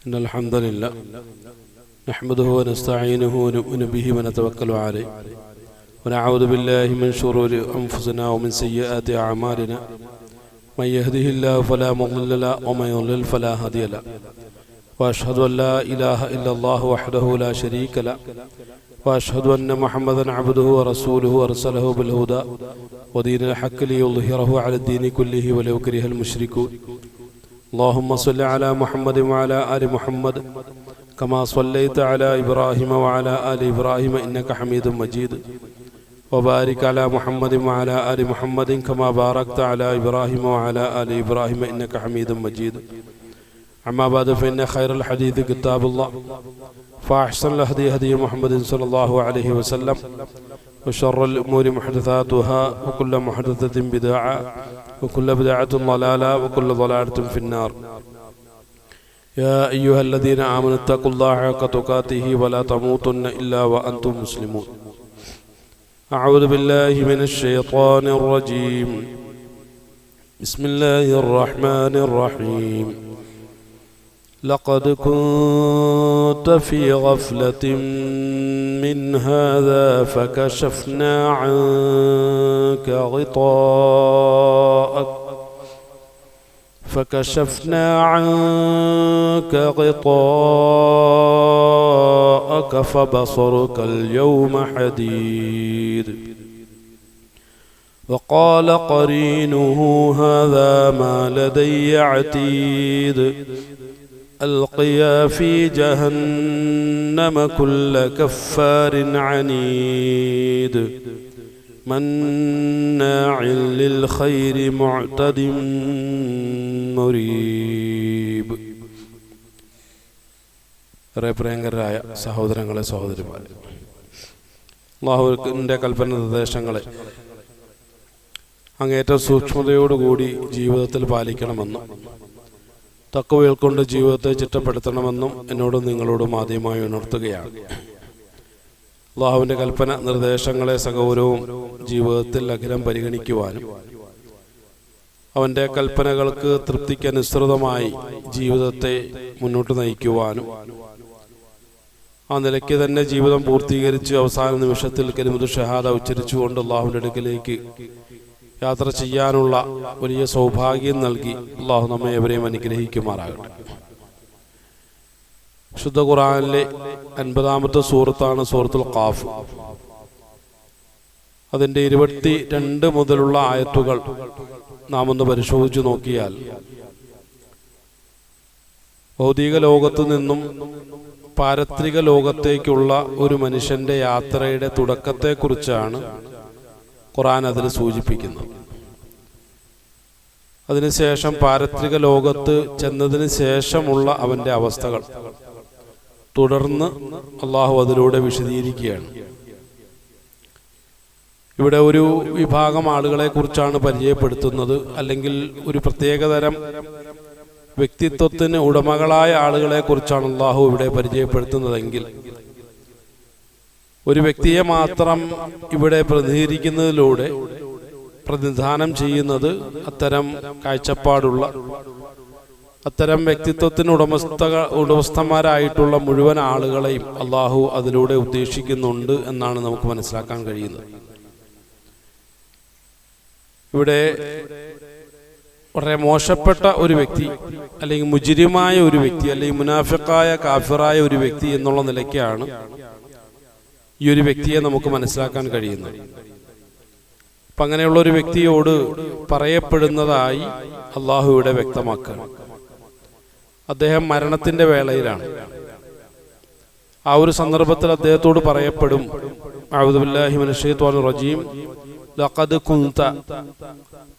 إن الحمد لله نحمده ونستعينه ونؤمن به ونتوكل عليه ونعوذ بالله من شرور أنفسنا ومن سيئات أعمالنا من يهده الله فلا مضل له ومن يضلل فلا هادي له وأشهد أن لا إله إلا الله وحده لا شريك له وأشهد أن محمدا عبده ورسوله أرسله بالهدى ودين الحق ليظهره على الدين كله ولو كره المشركون اللهم صل على محمد وعلى آل محمد كما صليت على إبراهيم وعلى آل إبراهيم إنك حميد مجيد وبارك على محمد وعلى آل محمد كما باركت على إبراهيم وعلى آل إبراهيم إنك حميد مجيد أما بعد فإن خير الحديث كتاب الله فأحسن الهدي هدي محمد صلى الله عليه وسلم وشر الأمور محدثاتها وكل محدثة بدعة وكل بدعة ضلالة وكل ضلالة في النار يا أيها الذين آمنوا اتقوا الله حق تقاته ولا تموتن إلا وأنتم مسلمون أعوذ بالله من الشيطان الرجيم بسم الله الرحمن الرحيم لقد كنت في غفلة من هذا فكشفنا عنك غطاءك فبصرك اليوم حديد وقال قرينه هذا ما لدي عتيد ألقيا في جهنم كل كفار عنيد مناع للخير معتد مريب. പ്രിയങ്കരായ സഹോദരങ്ങളെ സഹോദരിമാരെ, അല്ലാഹുവിന്റെ കൽപ്പന നിർദ്ദേശങ്ങളെ അങ്ങേറ്റം സൂക്ഷ്മതയോടുകൂടി ജീവിതത്തിൽ പാലിക്കണമെന്നും തഖ്വ കൊണ്ട് ജീവിതത്തെ ചിട്ടപ്പെടുത്തണമെന്നും എന്നോടും നിങ്ങളോടും ആദ്യമായി ഉണർത്തുകയാണ്. അല്ലാഹുവിന്റെ കൽപ്പന നിർദ്ദേശങ്ങളെ സഗൗരവവും ജീവിതത്തിൽ അഖിലം പരിഗണിക്കുവാനും അവന്റെ കൽപ്പനകൾക്ക് തൃപ്തിക്കനുസൃതമായി ജീവിതത്തെ മുന്നോട്ട് നയിക്കുവാനും ആ നിലയ്ക്ക് തന്നെ ജീവിതം പൂർത്തീകരിച്ച് അവസാന നിമിഷത്തിൽ കലിമത്തു ഷഹാദ ഉച്ചരിച്ചുകൊണ്ട് അല്ലാഹുവിന്റെ അടുക്കലേക്ക് യാത്ര ചെയ്യാനുള്ള വലിയ സൗഭാഗ്യം നൽകി അല്ലാഹു നമ്മെ എവരെയും അനുഗ്രഹിക്കുമാറാകട്ടെ. ശുദ്ധ ഖുർആനിലെ 50-ാമത്തെ സൂറത്താണ് സൂറത്തുൽ ഖാഫ്. അതിന്റെ 22 മുതലുള്ള ആയത്തുകൾ നാം ഒന്ന് പരിശോധിച്ചു നോക്കിയാൽ ഭൗതിക ലോകത്തു നിന്നും പാരത്രിക ലോകത്തേക്കുള്ള ഒരു മനുഷ്യന്റെ യാത്രയുടെ തുടക്കത്തെക്കുറിച്ചാണ് ഖുർആൻ അതിൽ സൂചിപ്പിക്കുന്നത്. അതിനുശേഷം പാരത്രിക ലോകത്ത് ചെന്നതിന് ശേഷമുള്ള അവന്റെ അവസ്ഥകൾ തുടർന്ന് അള്ളാഹു അതിലൂടെ വിശദീകരിക്കുകയാണ്. ഇവിടെ ഒരു വിഭാഗം ആളുകളെ കുറിച്ചാണ് പരിചയപ്പെടുത്തുന്നത്, അല്ലെങ്കിൽ ഒരു പ്രത്യേകതരം വ്യക്തിത്വത്തിന് ഉടമകളായ ആളുകളെ കുറിച്ചാണ് അള്ളാഹു ഇവിടെ പരിചയപ്പെടുത്തുന്നതെങ്കിൽ ഒരു വ്യക്തിയെ മാത്രം ഇവിടെ പ്രതിനിധീകരിക്കുന്നതിലൂടെ പ്രതിനിധാനം ചെയ്യുന്നത് അത്തരം കാഴ്ചപ്പാടുള്ള അത്തരം വ്യക്തിത്വത്തിന് ഉടമസ്ഥന്മാരായിട്ടുള്ള മുഴുവൻ ആളുകളെയും അള്ളാഹു അതിലൂടെ ഉദ്ദേശിക്കുന്നുണ്ട് എന്നാണ് നമുക്ക് മനസ്സിലാക്കാൻ കഴിയുന്നത്. ഇവിടെ വളരെ മോശപ്പെട്ട ഒരു വ്യക്തി, അല്ലെങ്കിൽ മുജ്രിമായ ഒരു വ്യക്തി, അല്ലെങ്കിൽ മുനാഫിഖായ കാഫിറായ ഒരു വ്യക്തി എന്നുള്ള നിലയ്ക്കാണ് ഈ ഒരു വ്യക്തിയെ നമുക്ക് മനസ്സിലാക്കാൻ കഴിയുന്നത്. അപ്പം അങ്ങനെയുള്ള ഒരു വ്യക്തിയോട് പറയപ്പെടുന്നതായി അള്ളാഹു ഇവിടെ വ്യക്തമാക്കുകയാണ്. അദ്ദേഹം മരണത്തിന്റെ വേളയിലാണ്. ആ ഒരു സന്ദർഭത്തിൽ അദ്ദേഹത്തോട് പറയപ്പെടും, അഊദു ബില്ലാഹി മിനശ് ശൈത്വാനിർ റജീം, ലഖദ് കുൻത,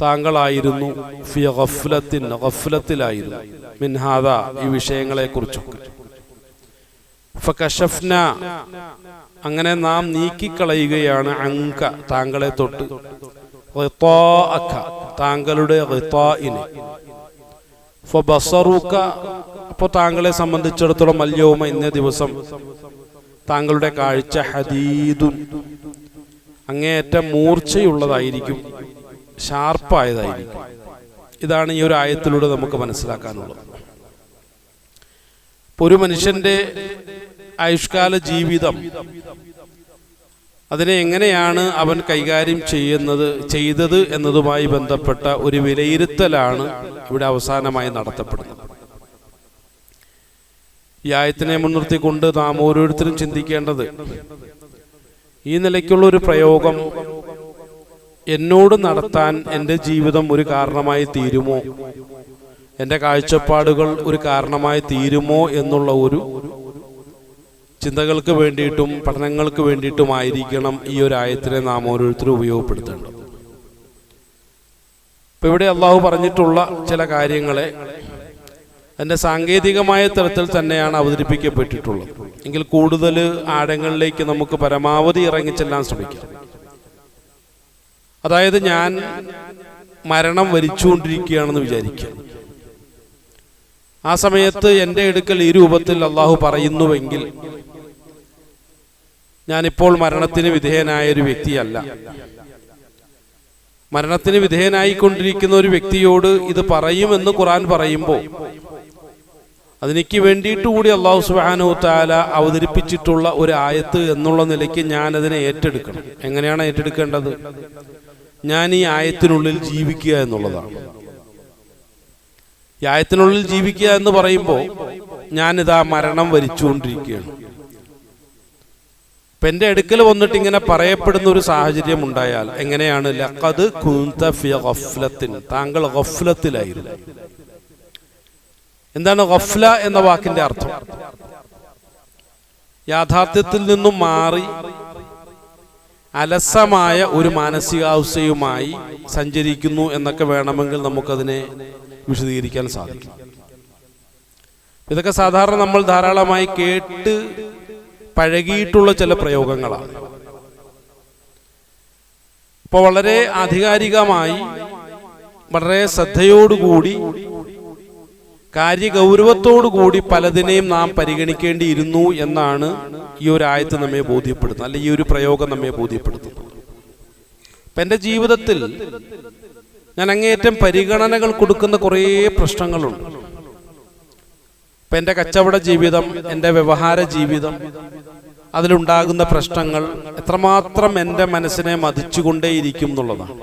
താങ്കളായിരുന്നു, ഫി ഗഫ്ലത്തിലായിരുന്നു, മിൻ ഹാദാ, ഈ വിഷയങ്ങളെ കുറിച്ചൊക്കെ. ഫകശഫ്ന, അങ്ങനെ നാം നീക്കിക്കളയുകയാണ്, അങ്ക, താങ്കളെ തൊട്ട്, ഗിതാഅക, താങ്കളുടെ ഗിതാഇനെ, ഫബസറുക, അപ്പോൾ താങ്കളെ സംബന്ധിച്ചിടത്തോളം അൽയൗമ, ഇന്നേ ദിവസം താങ്കളുടെ കാഴ്ച, ഹദീദുൻ, അങ്ങേയറ്റം മൂർച്ചയുള്ളതായിരിക്കും, ഷാർപ്പായതായിരിക്കും. ഇതാണ് ഈ ഒരു ആയത്തിലൂടെ നമുക്ക് മനസ്സിലാക്കാനുള്ളത്. ഒരു മനുഷ്യന്റെ ആയുഷ്കാല ജീവിതം അതിനെ എങ്ങനെയാണ് അവൻ കൈകാര്യം ചെയ്തത് എന്നതുമായി ബന്ധപ്പെട്ട ഒരു വിലയിരുത്തലാണ് ഇവിടെ അവസാനമായി നടത്തപ്പെടുന്നത്. ഈ ആയത്തിനെ മുൻനിർത്തിക്കൊണ്ട് നാം ഓരോരുത്തരും ചിന്തിക്കേണ്ടത്, ഈ നിലയ്ക്കുള്ള ഒരു പ്രയോഗം എന്നോട് നടത്താൻ എൻ്റെ ജീവിതം ഒരു കാരണമായി തീരുമോ, എൻ്റെ കാഴ്ചപ്പാടുകൾ ഒരു കാരണമായി തീരുമോ എന്നുള്ള ഒരു ചിന്തകൾക്ക് വേണ്ടിയിട്ടും പഠനങ്ങൾക്ക് വേണ്ടിയിട്ടുമായിരിക്കണം ഈ ഒരു ആയത്തിനെ നാം ഓരോരുത്തരും ഉപയോഗപ്പെടുത്തേണ്ടത്. ഇപ്പം ഇവിടെ അള്ളാഹു പറഞ്ഞിട്ടുള്ള ചില കാര്യങ്ങളെ അതിൻ്റെ സാങ്കേതികമായ തലത്തിൽ തന്നെയാണ് അവതരിപ്പിക്കപ്പെട്ടിട്ടുള്ളത്. എങ്കിൽ കൂടുതൽ ആഴങ്ങളിലേക്ക് നമുക്ക് പരമാവധി ഇറങ്ങിച്ചെല്ലാൻ ശ്രമിക്കാം. അതായത്, ഞാൻ മരണം വരിച്ചുകൊണ്ടിരിക്കുകയാണെന്ന് വിചാരിക്കുക. ആ സമയത്ത് എൻ്റെ അടുക്കൽ ഈ രൂപത്തിൽ അള്ളാഹു പറയുന്നുവെങ്കിൽ ഞാനിപ്പോൾ മരണത്തിന് വിധേയനായ ഒരു വ്യക്തിയല്ല. മരണത്തിന് വിധേയനായിക്കൊണ്ടിരിക്കുന്ന ഒരു വ്യക്തിയോട് ഇത് പറയുമെന്ന് ഖുർആൻ പറയുമ്പോൾ അതിനെക്ക് വേണ്ടിയിട്ട് കൂടി അള്ളാഹു സുബ്ഹാനഹു വ തആല അവതരിപ്പിച്ചിട്ടുള്ള ഒരു ആയത്ത് എന്നുള്ള നിലയ്ക്ക് ഞാൻ അതിനെ ഏറ്റെടുക്കണം. എങ്ങനെയാണ് ഏറ്റെടുക്കേണ്ടത്? ഞാൻ ഈ ആയത്തിനുള്ളിൽ ജീവിക്കുക എന്നുള്ളതാണ്. ഈ ആയത്തിനുള്ളിൽ ജീവിക്കുക എന്ന് പറയുമ്പോൾ ഞാനിതാ മരണം വരിച്ചുകൊണ്ടിരിക്കുകയാണ്. ഇപ്പം എൻ്റെ അടുക്കൽ വന്നിട്ട് ഇങ്ങനെ പറയപ്പെടുന്ന ഒരു സാഹചര്യം ഉണ്ടായാൽ എങ്ങനെയാണ്? ലഖദ് കുന്ത ഫീ ഗഫ്ലത്തിൻ, താങ്കൾ ഗഫ്ലത്തിലായിരുന്നു. എന്താണ് ഗഫ്ല എന്ന വാക്കിന്റെ അർത്ഥം? യാഥാർത്ഥ്യത്തിൽ നിന്നും മാറി അലസമായ ഒരു മാനസികാവസ്ഥയുമായി സഞ്ചരിക്കുന്നു എന്നൊക്കെ വേണമെങ്കിൽ നമുക്കതിനെ വിശദീകരിക്കാൻ സാധിക്കും. ഇതൊക്കെ സാധാരണ നമ്മൾ ധാരാളമായി കേട്ട് പഴകിയിട്ടുള്ള ചില പ്രയോഗങ്ങളാണ്. ഇപ്പോൾ വളരെ ആധികാരികമായി വളരെ ശ്രദ്ധയോടുകൂടി കാര്യഗൗരവത്തോടുകൂടി പലതിനെയും നാം പരിഗണിക്കേണ്ടിയിരുന്നു എന്നാണ് ഈ ഒരു ആയത്ത് നമ്മെ ബോധ്യപ്പെടുത്തുന്നത്, അല്ലെങ്കിൽ ഈ ഒരു പ്രയോഗം നമ്മെ ബോധ്യപ്പെടുത്തുന്നത്. ഇപ്പം എൻ്റെ ജീവിതത്തിൽ ഞാൻ അങ്ങേയറ്റം പരിഗണനകൾ കൊടുക്കുന്ന കുറേ പ്രശ്നങ്ങളുണ്ട്. ഇപ്പം എൻ്റെ കച്ചവട ജീവിതം, എൻ്റെ വ്യവഹാര ജീവിതം, അതിലുണ്ടാകുന്ന പ്രശ്നങ്ങൾ എത്രമാത്രം എൻ്റെ മനസ്സിനെ മതിച്ചുകൊണ്ടേയിരിക്കും എന്നുള്ളതാണ്.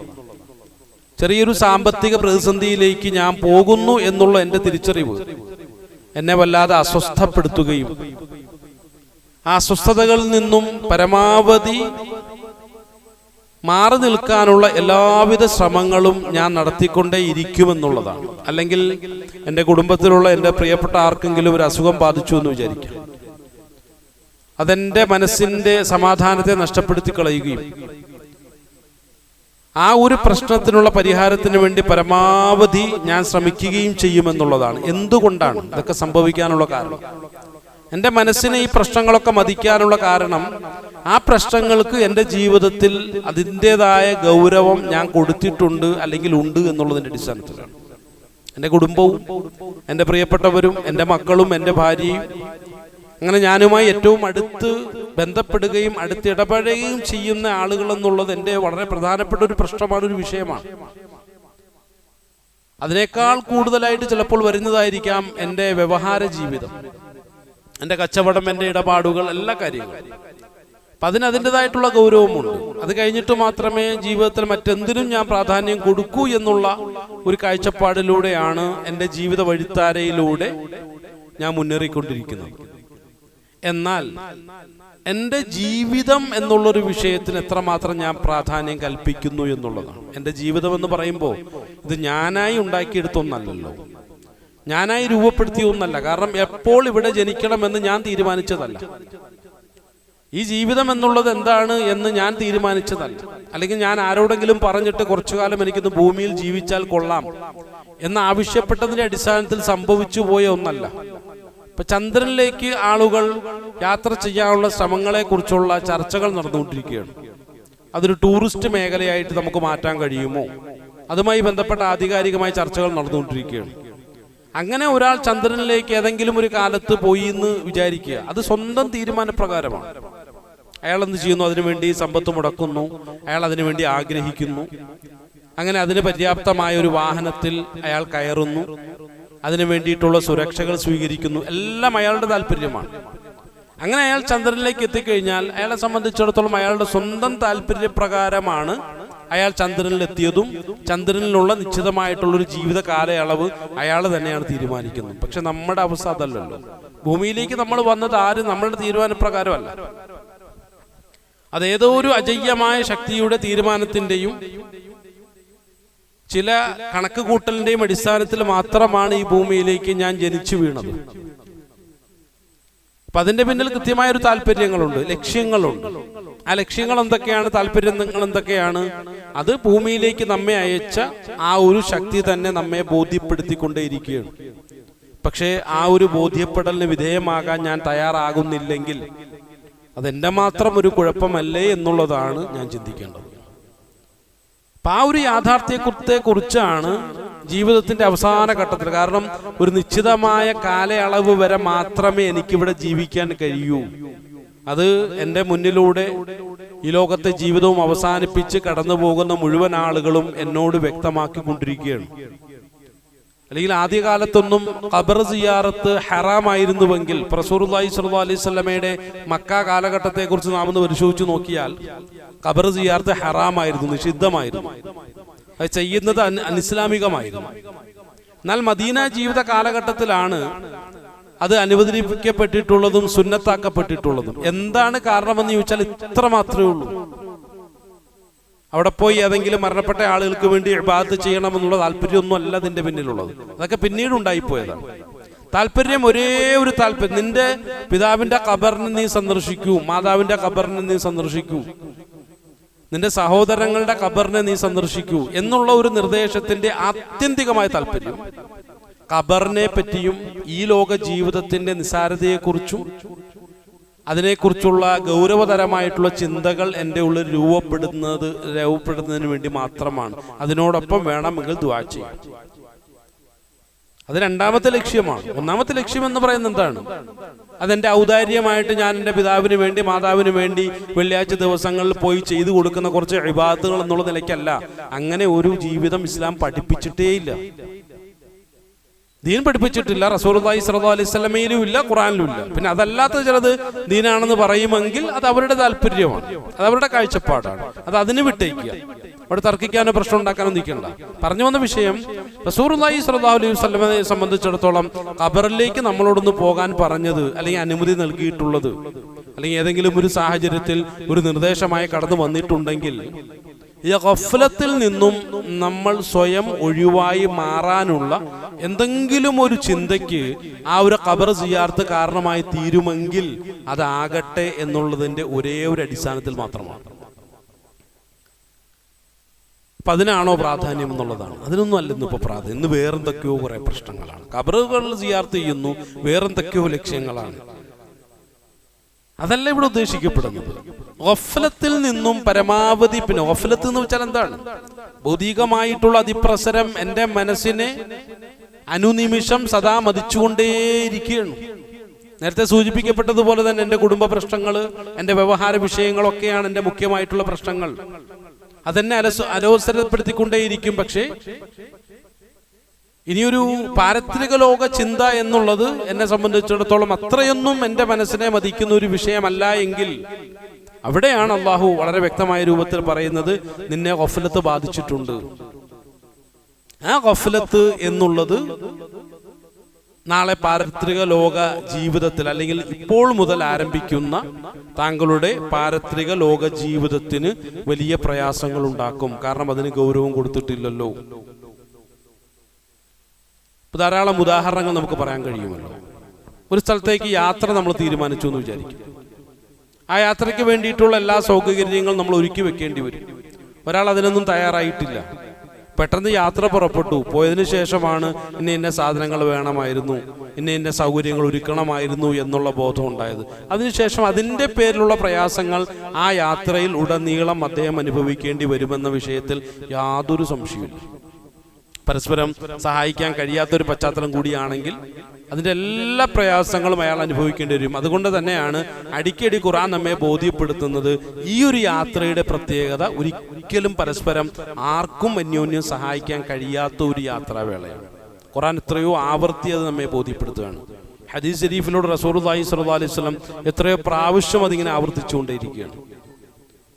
ചെറിയൊരു സാമ്പത്തിക പ്രതിസന്ധിയിലേക്ക് ഞാൻ പോകുന്നു എന്നുള്ള എൻ്റെ തിരിച്ചറിവ് എന്നെ വല്ലാതെ അസ്വസ്ഥപ്പെടുത്തുകയും ആ അസ്വസ്ഥതകളിൽ നിന്നും പരമാവധി മാറി നിൽക്കാനുള്ള എല്ലാവിധ ശ്രമങ്ങളും ഞാൻ നടത്തിക്കൊണ്ടേ ഇരിക്കുമെന്നുള്ളതാണ്. അല്ലെങ്കിൽ എൻ്റെ കുടുംബത്തിലുള്ള എൻ്റെ പ്രിയപ്പെട്ട ആർക്കെങ്കിലും ഒരു അസുഖം ബാധിച്ചു എന്ന് വിചാരിക്കാം, അതെൻ്റെ മനസ്സിൻ്റെ സമാധാനത്തെ നഷ്ടപ്പെടുത്തി കളയുകയും ആ ഒരു പ്രശ്നത്തിനുള്ള പരിഹാരത്തിന് വേണ്ടി പരമാവധി ഞാൻ ശ്രമിക്കുകയും ചെയ്യുമെന്നുള്ളതാണ്. എന്തുകൊണ്ടാണ് ഇതൊക്കെ സംഭവിക്കാനുള്ള കാരണം? എൻ്റെ മനസ്സിനെ ഈ പ്രശ്നങ്ങളൊക്കെ മതിക്കാനുള്ള കാരണം ആ പ്രശ്നങ്ങൾക്ക് എൻ്റെ ജീവിതത്തിൽ അതിൻ്റെതായ ഗൗരവം ഞാൻ കൊടുത്തിട്ടുണ്ട് അല്ലെങ്കിൽ ഉണ്ട് എന്നുള്ളതിൻ്റെ അടിസ്ഥാനത്തിലാണ്. എൻ്റെ കുടുംബവും എൻ്റെ പ്രിയപ്പെട്ടവരും എൻ്റെ മക്കളും എൻ്റെ ഭാര്യയും അങ്ങനെ ഞാനുമായി ഏറ്റവും അടുത്ത് ബന്ധപ്പെടുകയും അടുത്തിടപഴകുകയും ചെയ്യുന്ന ആളുകൾ എന്നുള്ളത് എൻ്റെ വളരെ പ്രധാനപ്പെട്ട ഒരു പ്രശ്നമാണ്, ഒരു വിഷയമാണ്. അതിനേക്കാൾ കൂടുതലായിട്ട് ചിലപ്പോൾ വരുന്നതായിരിക്കാം എൻ്റെ വ്യവഹാര ജീവിതം, എൻ്റെ കച്ചവടം, എൻ്റെ ഇടപാടുകൾ, എല്ലാ കാര്യങ്ങളും. അപ്പം അതിൻ്റെതായിട്ടുള്ള ഗൗരവമുണ്ട്. അത് കഴിഞ്ഞിട്ട് മാത്രമേ ജീവിതത്തിൽ മറ്റെന്തിനും ഞാൻ പ്രാധാന്യം കൊടുക്കൂ എന്നുള്ള ഒരു കാഴ്ചപ്പാടിലൂടെയാണ് എൻ്റെ ജീവിത വഴിത്താരയിലൂടെ ഞാൻ മുന്നേറിക്കൊണ്ടിരിക്കുന്നത്. എന്നാൽ എൻ്റെ ജീവിതം എന്നുള്ളൊരു വിഷയത്തിന് എത്രമാത്രം ഞാൻ പ്രാധാന്യം കൽപ്പിക്കുന്നു എന്നുള്ളതാണ്. എൻ്റെ ജീവിതം എന്ന് പറയുമ്പോൾ ഇത് ഞാനായി ഉണ്ടാക്കിയെടുത്തൊന്നല്ലല്ലോ, ഞാനായി രൂപപ്പെടുത്തിയൊന്നല്ല. കാരണം എപ്പോൾ ഇവിടെ ജനിക്കണമെന്ന് ഞാൻ തീരുമാനിച്ചതല്ല. ഈ ജീവിതം എന്നുള്ളത് എന്താണ് എന്ന് ഞാൻ തീരുമാനിച്ചതല്ല. അല്ലെങ്കിൽ ഞാൻ ആരോടെങ്കിലും പറഞ്ഞിട്ട് കുറച്ചു കാലം എനിക്കിന്ന് ഭൂമിയിൽ ജീവിച്ചാൽ കൊള്ളാം എന്ന് ആവശ്യപ്പെട്ടതിന്റെ അടിസ്ഥാനത്തിൽ സംഭവിച്ചു പോയ ഒന്നല്ല. ഇപ്പൊ ചന്ദ്രനിലേക്ക് ആളുകൾ യാത്ര ചെയ്യാനുള്ള ശ്രമങ്ങളെ കുറിച്ചുള്ള ചർച്ചകൾ നടന്നുകൊണ്ടിരിക്കുകയാണ്. അതൊരു ടൂറിസ്റ്റ് മേഖലയായിട്ട് നമുക്ക് മാറ്റാൻ കഴിയുമോ? അതുമായി ബന്ധപ്പെട്ട ആധികാരികമായ ചർച്ചകൾ നടന്നുകൊണ്ടിരിക്കുകയാണ്. അങ്ങനെ ഒരാൾ ചന്ദ്രനിലേക്ക് ഏതെങ്കിലും ഒരു കാലത്ത് പോയി എന്ന് വിചാരിക്കുക, അത് സ്വന്തം തീരുമാനപ്രകാരമാണ്. അയാൾ എന്ത് ചെയ്യുന്നു? അതിനുവേണ്ടി സമ്പത്ത് മുടക്കുന്നു, അയാൾ അതിനുവേണ്ടി ആഗ്രഹിക്കുന്നു. അങ്ങനെ അതിന് പര്യാപ്തമായ ഒരു വാഹനത്തിൽ അയാൾ കയറുന്നു, അതിനു വേണ്ടിയിട്ടുള്ള സുരക്ഷകൾ സ്വീകരിക്കുന്നു. എല്ലാം അയാളുടെ താല്പര്യമാണ്. അങ്ങനെ അയാൾ ചന്ദ്രനിലേക്ക് എത്തിക്കഴിഞ്ഞാൽ അയാളെ സംബന്ധിച്ചിടത്തോളം അയാളുടെ സ്വന്തം താല്പര്യപ്രകാരമാണ് അയാൾ ചന്ദ്രനിലെത്തിയതും ചന്ദ്രനിലുള്ള നിശ്ചിതമായിട്ടുള്ളൊരു ജീവിത കാലയളവ് അയാൾ തന്നെയാണ് തീരുമാനിക്കുന്നത്. പക്ഷെ നമ്മുടെ അവസ്ഥ അതല്ലല്ലോ. ഭൂമിയിലേക്ക് നമ്മൾ വന്നത് ആരും നമ്മളുടെ തീരുമാനപ്രകാരമല്ല. അതേതോ ഒരു അജയ്യമായ ശക്തിയുടെ തീരുമാനത്തിന്റെയും ചില കണക്ക് കൂട്ടലിന്റെയും അടിസ്ഥാനത്തിൽ മാത്രമാണ് ഈ ഭൂമിയിലേക്ക് ഞാൻ ജനിച്ചു വീണത്. അപ്പൊ അതിന്റെ പിന്നിൽ കൃത്യമായ ഒരു താല്പര്യങ്ങളുണ്ട്, ലക്ഷ്യങ്ങളുണ്ട്. ആ ലക്ഷ്യങ്ങൾ എന്തൊക്കെയാണ്, താല്പര്യങ്ങൾ എന്തൊക്കെയാണ്? അത് ഭൂമിയിലേക്ക് നമ്മെ അയച്ച ആ ഒരു ശക്തി തന്നെ നമ്മെ ബോധ്യപ്പെടുത്തിക്കൊണ്ടേയിരിക്കുകയാണ്. പക്ഷേ ആ ഒരു ബോധ്യപ്പെടലിന് വിധേയമാകാൻ ഞാൻ തയ്യാറാകുന്നില്ലെങ്കിൽ അതെന്റെ മാത്രം ഒരു കുഴപ്പമല്ലേ എന്നുള്ളതാണ് ഞാൻ ചിന്തിക്കേണ്ടത്. അപ്പൊ ആ ഒരു യാഥാർത്ഥ്യത്തെ കുറിച്ചാണ് ജീവിതത്തിന്റെ അവസാന ഘട്ടത്തിൽ, കാരണം ഒരു നിശ്ചിതമായ കാലയളവ് വരെ മാത്രമേ എനിക്കിവിടെ ജീവിക്കാൻ കഴിയൂ. അത് എൻ്റെ മുന്നിലൂടെ ഈ ലോകത്തെ ജീവിതവും അവസാനിപ്പിച്ച് കടന്നു പോകുന്ന മുഴുവൻ ആളുകളും എന്നോട് വ്യക്തമാക്കിക്കൊണ്ടിരിക്കുകയാണ്. അല്ലെങ്കിൽ ആദ്യകാലത്തൊന്നും ഖബർ സിയാറത്ത് ഹറാമായിരുന്നുവെങ്കിൽ റസൂലുള്ളാഹി സ്വല്ലല്ലാഹു അലൈഹി വസല്ലമയുടെ മക്ക കാലഘട്ടത്തെ കുറിച്ച് നാം ഒന്ന് പരിശോധിച്ച് നോക്കിയാൽ ഖബർ സിയാറത്ത് ഹറാമായിരുന്നു, നിഷിദ്ധമായിരുന്നു. അത് ചെയ്യുന്നത് അനിസ്ലാമികമായിരുന്നു. എന്നാൽ മദീന ജീവിത കാലഘട്ടത്തിലാണ് അത് അനുവദിക്കപ്പെട്ടിട്ടുള്ളതും സുന്നത്താക്കപ്പെട്ടിട്ടുള്ളതും. എന്താണ് കാരണമെന്ന് ചോദിച്ചാൽ ഇത്ര മാത്രമേ ഉള്ളൂ. അവിടെ പോയി ഏതെങ്കിലും മരണപ്പെട്ട ആളുകൾക്ക് വേണ്ടി ഇബാദത്ത് ചെയ്യണമെന്നുള്ള താല്പര്യമൊന്നും അല്ല അതിന്റെ പിന്നിലുള്ളത്. അതൊക്കെ പിന്നീട് ഉണ്ടായിപ്പോയതാണ്. താല്പര്യം ഒരേ ഒരു താല്പര്യം, നിന്റെ പിതാവിന്റെ ഖബറിനെ നീ സന്ദർശിക്കൂ, മാതാവിന്റെ ഖബറിനെ നീ സന്ദർശിക്കൂ, നിന്റെ സഹോദരങ്ങളുടെ ഖബറിനെ നീ സന്ദർശിക്കൂ എന്നുള്ള ഒരു നിർദ്ദേശത്തിന്റെ ആത്യന്തികമായ താല്പര്യം ഖബറിനെ പറ്റിയും ഈ ലോക ജീവിതത്തിന്റെ നിസ്സാരതയെക്കുറിച്ചും അതിനെക്കുറിച്ചുള്ള ഗൗരവതരമായിട്ടുള്ള ചിന്തകൾ എൻ്റെ ഉള്ളിൽ രൂപപ്പെടുന്നതിന് വേണ്ടി മാത്രമാണ്. അതിനോടൊപ്പം വേണമെങ്കിൽ ദുആ ചെയ്യാം. അത് രണ്ടാമത്തെ ലക്ഷ്യമാണ്. ഒന്നാമത്തെ ലക്ഷ്യം എന്ന് പറയുന്നത് എന്താണ്? അതെന്റെ ഔദാര്യമായിട്ട് ഞാൻ എൻ്റെ പിതാവിന് വേണ്ടി മാതാവിന് വേണ്ടി വെള്ളിയാഴ്ച ദിവസങ്ങളിൽ പോയി ചെയ്തു കൊടുക്കുന്ന കുറച്ച് ഇബാദത്തുകൾ എന്നുള്ള നിലയ്ക്കല്ല. അങ്ങനെ ഒരു ജീവിതം ഇസ്ലാം പഠിപ്പിച്ചിട്ടേയില്ല, ദീൻ പഠിപ്പിച്ചിട്ടില്ല. റസൂലുള്ളാഹി സ്വല്ലല്ലാഹു അലൈഹി വസല്ലമയിലും ഇല്ല, ഖുർആനിലും ഇല്ല. പിന്നെ അതല്ലാത്ത ചിലത് ദീനാണെന്ന് പറയുമെങ്കിൽ അത് അവരുടെ താല്പര്യമാണ്, അത് അവരുടെ കാഴ്ചപ്പാടാണ്. അത് അതിന് വിട്ടേക്കുക, അവിടെ തർക്കിക്കാനോ പ്രശ്നം ഉണ്ടാക്കാനോ നിൽക്കണ്ട. പറഞ്ഞു വന്ന വിഷയം, റസൂലുള്ളാഹി സ്വല്ലല്ലാഹു അലൈഹി വസല്ലമയെ സംബന്ധിച്ചിടത്തോളം ഖബറിലേക്ക് നമ്മളോടൊന്ന് പോകാൻ പറഞ്ഞത് അല്ലെങ്കിൽ അനുമതി നൽകിയിട്ടുള്ളത് അല്ലെങ്കിൽ ഏതെങ്കിലും ഒരു സാഹചര്യത്തിൽ ഒരു നിർദ്ദേശമായി കടന്നു വന്നിട്ടുണ്ടെങ്കിൽ ഈ ഗഫ്ലത്തിൽ നിന്നും നമ്മൾ സ്വയം ഒഴിവായി മാറാനുള്ള എന്തെങ്കിലും ഒരു ചിന്തയ്ക്ക് ആ ഒരു ഖബർ സിയാറത്ത് കാരണമായി തീരുമെങ്കിൽ അതാകട്ടെ എന്നുള്ളതിന്റെ ഒരേ ഒരു അടിസ്ഥാനത്തിൽ മാത്രമാണ്. അപ്പൊ അതിനാണോ പ്രാധാന്യം എന്നുള്ളതാണ്. അതിനൊന്നും അല്ല ഇന്നിപ്പോ പ്രാധാന്യം. ഇന്ന് വേറെന്തൊക്കെയോ കുറെ പ്രശ്നങ്ങളാണ്. ഖബറുകളിൽ സിയാറത്ത് ചെയ്യുന്നു, വേറെന്തൊക്കെയോ ലക്ഷ്യങ്ങളാണ്. അതല്ല ഇവിടെ ഉദ്ദേശിക്കപ്പെടുന്നത്. ഗഫ്ലത്തിൽ നിന്നും പരമാവധി, പിന്നെ ഗഫ്ലത്ത് എന്ന് വെച്ചാൽ എന്താണ്? ഭൗതികമായിട്ടുള്ള അതിപ്രസരം എൻ്റെ മനസ്സിനെ അനുനിമിഷം സദാ മതിച്ചുകൊണ്ടേയിരിക്കുകയാണ്. നേരത്തെ സൂചിപ്പിക്കപ്പെട്ടതുപോലെ തന്നെ എൻ്റെ കുടുംബ പ്രശ്നങ്ങൾ, എൻ്റെ വ്യവഹാര വിഷയങ്ങളൊക്കെയാണ് എൻ്റെ മുഖ്യമായിട്ടുള്ള പ്രശ്നങ്ങൾ. അതെന്നെ അലോസരപ്പെടുത്തിക്കൊണ്ടേയിരിക്കും. പക്ഷേ ഇനിയൊരു പാരത്രിക ലോക ചിന്ത എന്നുള്ളത് എന്നെ സംബന്ധിച്ചിടത്തോളം അത്രയൊന്നും എൻ്റെ മനസ്സിനെ മതിക്കുന്ന ഒരു വിഷയമല്ല എങ്കിൽ അവിടെയാണ് അള്ളാഹു വളരെ വ്യക്തമായ രൂപത്തിൽ പറയുന്നത്, നിന്നെ ഗഫ്ലത്ത് ബാധിച്ചിട്ടുണ്ട്. ആ ഗഫ്ലത്ത് എന്നുള്ളത് നാളെ പാരത്രിക ലോക ജീവിതത്തിൽ അല്ലെങ്കിൽ ഇപ്പോൾ മുതൽ ആരംഭിക്കുന്ന താങ്കളുടെ പാരത്രിക ലോക ജീവിതത്തിന് വലിയ പ്രയാസങ്ങൾ ഉണ്ടാക്കും. കാരണം അതിന് ഗൗരവം കൊടുത്തിട്ടില്ലല്ലോ. ധാരാളം ഉദാഹരണങ്ങൾ നമുക്ക് പറയാൻ കഴിയുമല്ലോ. ഒരു സ്ഥലത്തേക്ക് യാത്ര നമ്മൾ തീരുമാനിച്ചു എന്ന് വിചാരിക്കും. ആ യാത്രയ്ക്ക് വേണ്ടിയിട്ടുള്ള എല്ലാ സൗകര്യങ്ങളും നമ്മൾ ഒരുക്കി വെക്കേണ്ടി വരും. ഒരാൾ അതിനൊന്നും തയ്യാറായിട്ടില്ല, പെട്ടെന്ന് യാത്ര പുറപ്പെട്ടു. പോയതിനു ശേഷമാണ് ഇന്ന സാധനങ്ങൾ വേണമായിരുന്നു, ഇന്ന സൗകര്യങ്ങൾ ഒരുക്കണമായിരുന്നു എന്നുള്ള ബോധം ഉണ്ടായത്. അതിനുശേഷം അതിൻ്റെ പേരിലുള്ള പ്രയാസങ്ങൾ ആ യാത്രയിൽ ഉടനീളം അദ്ദേഹം അനുഭവിക്കേണ്ടി വരുമെന്ന വിഷയത്തിൽ യാതൊരു സംശയമില്ല. പരസ്പരം സഹായിക്കാൻ കഴിയാത്തൊരു പശ്ചാത്തലം കൂടിയാണെങ്കിൽ അതിൻ്റെ എല്ലാ പ്രയാസങ്ങളും അയാൾ അനുഭവിക്കേണ്ടി വരും. അതുകൊണ്ട് തന്നെയാണ് അടിക്കടി ഖുർആൻ നമ്മെ ബോധ്യപ്പെടുത്തുന്നത് ഈ ഒരു യാത്രയുടെ പ്രത്യേകത ഒരിക്കലും പരസ്പരം ആർക്കും അന്യോന്യം സഹായിക്കാൻ കഴിയാത്ത ഒരു യാത്രാവേളയാണ്. ഖുർആൻ എത്രയോ ആവർത്തി അത് നമ്മെ ബോധ്യപ്പെടുത്തുകയാണ്. ഹദീസ് ശരീഫിലൂടെ റസൂലുള്ളാഹി സ്വല്ലല്ലാഹു അലൈഹി വസല്ലം എത്രയോ പ്രാവശ്യം അതിങ്ങനെ ആവർത്തിച്ചുകൊണ്ടേയിരിക്കുകയാണ്.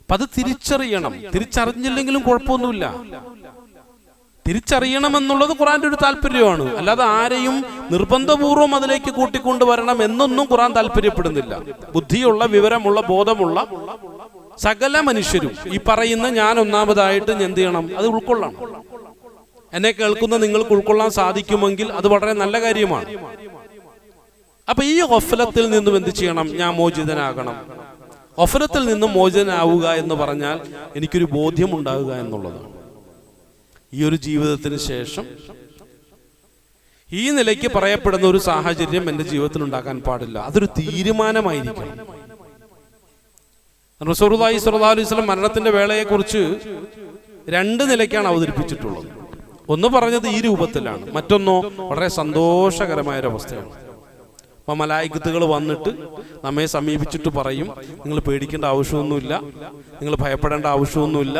അപ്പം അത് തിരിച്ചറിയണം. തിരിച്ചറിഞ്ഞില്ലെങ്കിലും കുഴപ്പമൊന്നുമില്ല. തിരിച്ചറിയണമെന്നുള്ളത് ഖുർആന്റെ ഒരു താല്പര്യമാണ്. അല്ലാതെ ആരെയും നിർബന്ധപൂർവ്വം അതിലേക്ക് കൂട്ടിക്കൊണ്ടുവരണം എന്നൊന്നും ഖുർആൻ താല്പര്യപ്പെടുന്നില്ല. ബുദ്ധിയുള്ള, വിവരമുള്ള, ബോധമുള്ള സകല മനുഷ്യരും ഈ പറയുന്ന ഞാൻ ഒന്നാമതായിട്ട് എന്ത് ചെയ്യണം? അത് ഉൾക്കൊള്ളണം. എന്നെ കേൾക്കുന്ന നിങ്ങൾക്ക് ഉൾക്കൊള്ളാൻ സാധിക്കുമെങ്കിൽ അത് വളരെ നല്ല കാര്യമാണ്. അപ്പൊ ഈ ഗഫലത്തിൽ നിന്നും എന്ത് ചെയ്യണം? ഞാൻ മോചിതനാകണം. ഗഫലത്തിൽ നിന്നും മോചിതനാവുക എന്ന് പറഞ്ഞാൽ എനിക്കൊരു ബോധ്യം ഉണ്ടാവുക എന്നുള്ളതാണ്. ഈ ഒരു ജീവിതത്തിന് ശേഷം ഈ നിലയ്ക്ക് പറയപ്പെടുന്ന ഒരു സാഹചര്യം എൻ്റെ ജീവിതത്തിൽ ഉണ്ടാക്കാൻ പാടില്ല. അതൊരു തീരുമാനമായിരിക്കണം. റസൂലുള്ളാഹി സ്വല്ലല്ലാഹു അലൈഹി വസല്ലം മരണത്തിന്റെ വേളയെക്കുറിച്ച് രണ്ട് നിലയ്ക്കാണ് അവതരിപ്പിച്ചിട്ടുള്ളത്. ഒന്ന് പറഞ്ഞത് ഈ രൂപത്തിലാണ്, മറ്റൊന്നോ വളരെ സന്തോഷകരമായൊരവസ്ഥയാണ്. അപ്പം മലായികത്തുകൾ വന്നിട്ട് നമ്മെ സമീപിച്ചിട്ട് പറയും, നിങ്ങൾ പേടിക്കേണ്ട ആവശ്യമൊന്നുമില്ല, നിങ്ങൾ ഭയപ്പെടേണ്ട ആവശ്യമൊന്നുമില്ല,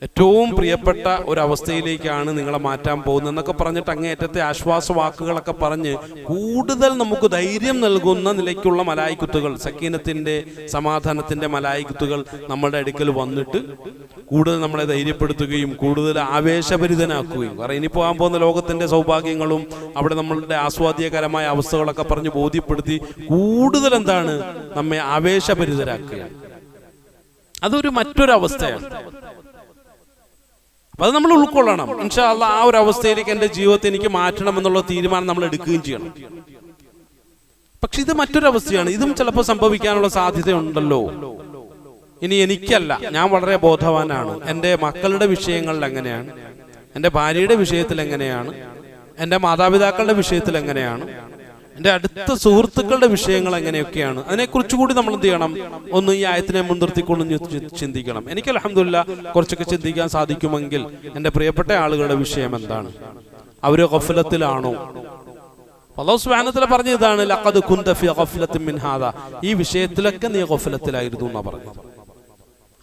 ഏറ്റവും പ്രിയപ്പെട്ട ഒരവസ്ഥയിലേക്കാണ് നിങ്ങളെ മാറ്റാൻ പോകുന്നത് എന്നൊക്കെ പറഞ്ഞിട്ട് അങ്ങേയറ്റത്തെ ആശ്വാസ വാക്കുകളൊക്കെ പറഞ്ഞ് കൂടുതൽ നമുക്ക് ധൈര്യം നൽകുന്ന നിലയ്ക്കുള്ള മലായികത്തുകൾ, സക്കീനത്തിന്റെ, സമാധാനത്തിന്റെ മലായികത്തുകൾ നമ്മുടെ അടുക്കൽ വന്നിട്ട് കൂടുതൽ നമ്മളെ ധൈര്യപ്പെടുത്തുകയും കൂടുതൽ ആവേശഭരിതനാക്കുകയും, കാരണം ഇനി പോകാൻ പോകുന്ന ലോകത്തിന്റെ സൗഭാഗ്യങ്ങളും അവിടെ നമ്മളുടെ ആസ്വാദ്യകരമായ അവസ്ഥകളൊക്കെ പറഞ്ഞ് ബോധ്യപ്പെടുത്തി കൂടുതൽ എന്താണ് നമ്മെ ആവേശഭരിതരാക്കുകയാണ്. അതൊരു മറ്റൊരവസ്ഥയാണ്. അപ്പൊ അത് നമ്മൾ ഉൾക്കൊള്ളണം. ഇൻഷാ അല്ലാഹ് ആ ഒരു അവസ്ഥയിലേക്ക് എൻ്റെ ജീവിതത്തെ എനിക്ക് മാറ്റണം എന്നുള്ള തീരുമാനം നമ്മൾ എടുക്കുകയും ചെയ്യണം. പക്ഷെ ഇത് മറ്റൊരവസ്ഥയാണ്. ഇതും ചിലപ്പോൾ സംഭവിക്കാനുള്ള സാധ്യതയുണ്ടല്ലോ. ഇനി എനിക്കല്ല, ഞാൻ വളരെ ബോധവാനാണ്. എൻ്റെ മക്കളുടെ വിഷയങ്ങളിൽ എങ്ങനെയാണ്, എൻ്റെ ഭാര്യയുടെ വിഷയത്തിൽ എങ്ങനെയാണ്, എൻ്റെ മാതാപിതാക്കളുടെ വിഷയത്തിൽ എങ്ങനെയാണ്, എൻ്റെ അടുത്ത സുഹൃത്തുക്കളുടെ വിഷയങ്ങൾ എങ്ങനെയൊക്കെയാണ്, അതിനെക്കുറിച്ച് കൂടി നമ്മൾ എന്ത് ചെയ്യണം? ഒന്ന് ഈ ആയത്തിനെ മുൻനിർത്തിക്കൊണ്ട് ചിന്തിക്കണം. എനിക്ക് അൽഹംദുലില്ലാഹ് കുറച്ചൊക്കെ ചിന്തിക്കാൻ സാധിക്കുമെങ്കിൽ എൻ്റെ പ്രിയപ്പെട്ട ആളുകളുടെ വിഷയം എന്താണ്, അവര് ഗഫലത്തിലാണോ? അല്ലാഹു സുബ്ഹാനഹു വ തആല പറഞ്ഞ ഇതാണ്, ലഖദ് കുന്ത ഫീ ഗഫലത്തിൻ മിൻ ഹാദാ, ഈ വിഷയത്തിലൊക്കെ നീ ഗഫലത്തിലായിരുന്നു എന്നാ പറഞ്ഞത്.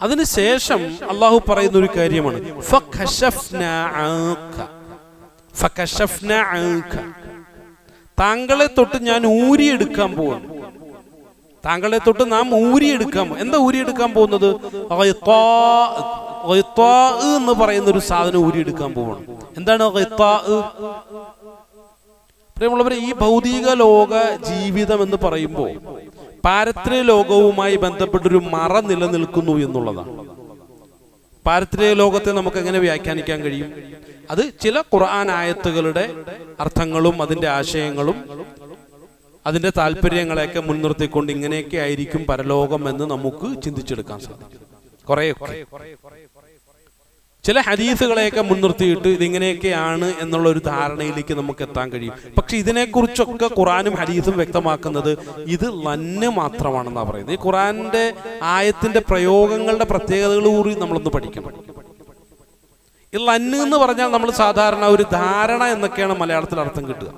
അതിനുശേഷം അള്ളാഹു പറയുന്ന ഒരു കാര്യമാണ്, ഫകശഫ്നാ അൻക, താങ്കളെ തൊട്ട് ഞാൻ ഊരിയെടുക്കാൻ പോകുന്നു. താങ്കളെ തൊട്ട് നാം ഊരിയെടുക്കാൻ, എന്താ ഊരിയെടുക്കാൻ പോകുന്നത്? എന്ന് പറയുന്ന ഒരു സാധനം ഊരിയെടുക്കാൻ പോകണം. എന്താണ് പ്രിയമുള്ളവരെ? ഈ ഭൗതിക ലോക ജീവിതം എന്ന് പറയുമ്പോൾ പാരത്രിക ലോകവുമായി ബന്ധപ്പെട്ടൊരു മറ നിലനിൽക്കുന്നു എന്നുള്ളതാണ്. പാരത്രിക ലോകത്തെ നമുക്ക് എങ്ങനെ വ്യാഖ്യാനിക്കാൻ കഴിയും? അത് ചില ഖുർആൻ ആയത്തുകളുടെ അർത്ഥങ്ങളും അതിൻ്റെ ആശയങ്ങളും അതിൻ്റെ താല്പര്യങ്ങളെയൊക്കെ മുൻനിർത്തിക്കൊണ്ട് ഇങ്ങനെയൊക്കെ ആയിരിക്കും പരലോകം എന്ന് നമുക്ക് ചിന്തിച്ചെടുക്കാൻ സാധിക്കും. കുറേയൊക്കെ ചില ഹദീസുകളെയൊക്കെ മുൻനിർത്തിയിട്ട് ഇതിങ്ങനെയൊക്കെയാണ് എന്നുള്ള ഒരു ധാരണയിലേക്ക് നമുക്ക് എത്താൻ കഴിയും. പക്ഷെ ഇതിനെക്കുറിച്ചൊക്കെ ഖുറാനും ഹദീസും വ്യക്തമാക്കുന്നത് ഇത് ലന്ന് മാത്രമാണെന്നാണ് പറയുന്നത്. ഈ ഖുറാന്റെ ആയത്തിന്റെ പ്രയോഗങ്ങളുടെ പ്രത്യേകതകൾ കൂടി നമ്മളൊന്ന് പഠിക്കണം. ഈ ലന്ന് എന്ന് പറഞ്ഞാൽ നമ്മൾ സാധാരണ ഒരു ധാരണ എന്നൊക്കെയാണ് മലയാളത്തിൽ അർത്ഥം കിട്ടുക.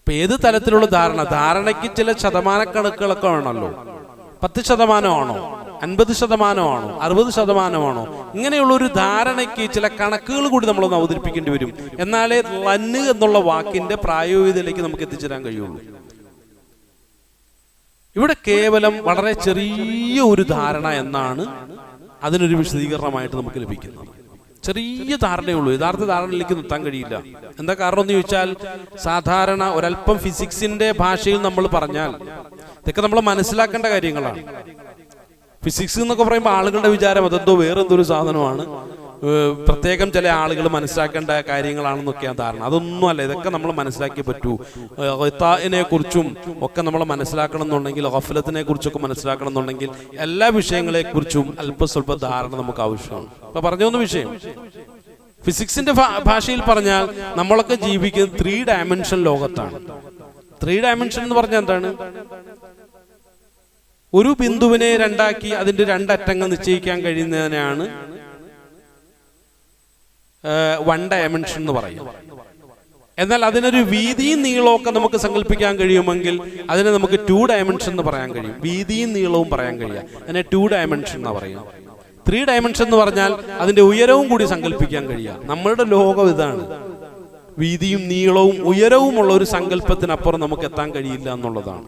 ഇപ്പൊ ഏത് തരത്തിലുള്ള ധാരണയ്ക്ക് ചില ശതമാനക്കണക്കുകളൊക്കെ വേണമല്ലോ. 10% ആണോ, 50% ആണോ, 60% ആണോ, ഇങ്ങനെയുള്ള ഒരു ധാരണയ്ക്ക് ചില കണക്കുകൾ കൂടി നമ്മളൊന്ന് അവതരിപ്പിക്കേണ്ടി വരും. എന്നാലേ ലന്ന് എന്നുള്ള വാക്കിന്റെ പ്രായോഗികതയിലേക്ക് നമുക്ക് എത്തിച്ചേരാൻ കഴിയുള്ളൂ. ഇവിടെ കേവലം വളരെ ചെറിയ ഒരു ധാരണ എന്നാണ് അതിനൊരു വിശദീകരണമായിട്ട് നമുക്ക് ലഭിക്കുന്നത്. ചെറിയ ധാരണയുള്ളൂ, യഥാർത്ഥ ധാരണയിലേക്ക് നിർത്താൻ കഴിയില്ല. എന്താ കാരണം എന്ന് ചോദിച്ചാൽ, സാധാരണ ഒരല്പം ഫിസിക്സിന്റെ ഭാഷയിൽ നമ്മൾ പറഞ്ഞാൽ ഇതൊക്കെ നമ്മൾ മനസ്സിലാക്കേണ്ട കാര്യങ്ങളാണ്. ഫിസിക്സ് എന്നൊക്കെ പറയുമ്പോൾ ആളുകളുടെ വിചാരം അതെന്തോ വേറെന്തൊരു സാധനമാണ്, പ്രത്യേകം ചില ആളുകൾ മനസ്സിലാക്കേണ്ട കാര്യങ്ങളാണെന്നൊക്കെയാണ് ധാരണ. അതൊന്നും അല്ല, ഇതൊക്കെ നമ്മൾ മനസ്സിലാക്കിയേ പറ്റൂ. ഖിത്താഇനെ കുറിച്ചും ഒക്കെ നമ്മൾ മനസ്സിലാക്കണം എന്നുണ്ടെങ്കിൽ, ഗഫലത്തിനെ കുറിച്ചൊക്കെ മനസ്സിലാക്കണം എന്നുണ്ടെങ്കിൽ എല്ലാ വിഷയങ്ങളെക്കുറിച്ചും അല്പ സ്വല്പ ധാരണ നമുക്ക് ആവശ്യമാണ്. അപ്പൊ പറഞ്ഞൊന്ന് വിഷയം, ഫിസിക്സിന്റെ ഭാഷയിൽ പറഞ്ഞാൽ നമ്മളൊക്കെ ജീവിക്കുന്നത് 3 ഡയമെൻഷൻ ലോകത്താണ്. 3 ഡയമെൻഷൻ എന്ന് പറഞ്ഞാൽ എന്താണ്? ഒരു ബിന്ദുവിനെ രണ്ടാക്കി അതിന്റെ 2 അറ്റങ്ങൾ നിശ്ചയിക്കാൻ കഴിയുന്നതിനാണ് 1 ഡയമെൻഷൻ എന്ന് പറയും. എന്നാൽ അതിനൊരു വീതിയും നീളമൊക്കെ നമുക്ക് സങ്കല്പിക്കാൻ കഴിയുമെങ്കിൽ അതിനെ നമുക്ക് 2 ഡയമെൻഷൻ എന്ന് പറയാൻ കഴിയും. വീതിയും നീളവും പറയാൻ കഴിയുക, അതിനെ 2 ഡയമെൻഷൻ എന്ന് പറയുക. 3 ഡയമെൻഷൻ എന്ന് പറഞ്ഞാൽ അതിന്റെ ഉയരവും കൂടി സങ്കല്പിക്കാൻ കഴിയുക. നമ്മളുടെ ലോകം ഇതാണ്. വീതിയും നീളവും ഉയരവുമുള്ള ഒരു സങ്കല്പത്തിനപ്പുറം നമുക്ക് എത്താൻ കഴിയില്ല എന്നുള്ളതാണ്.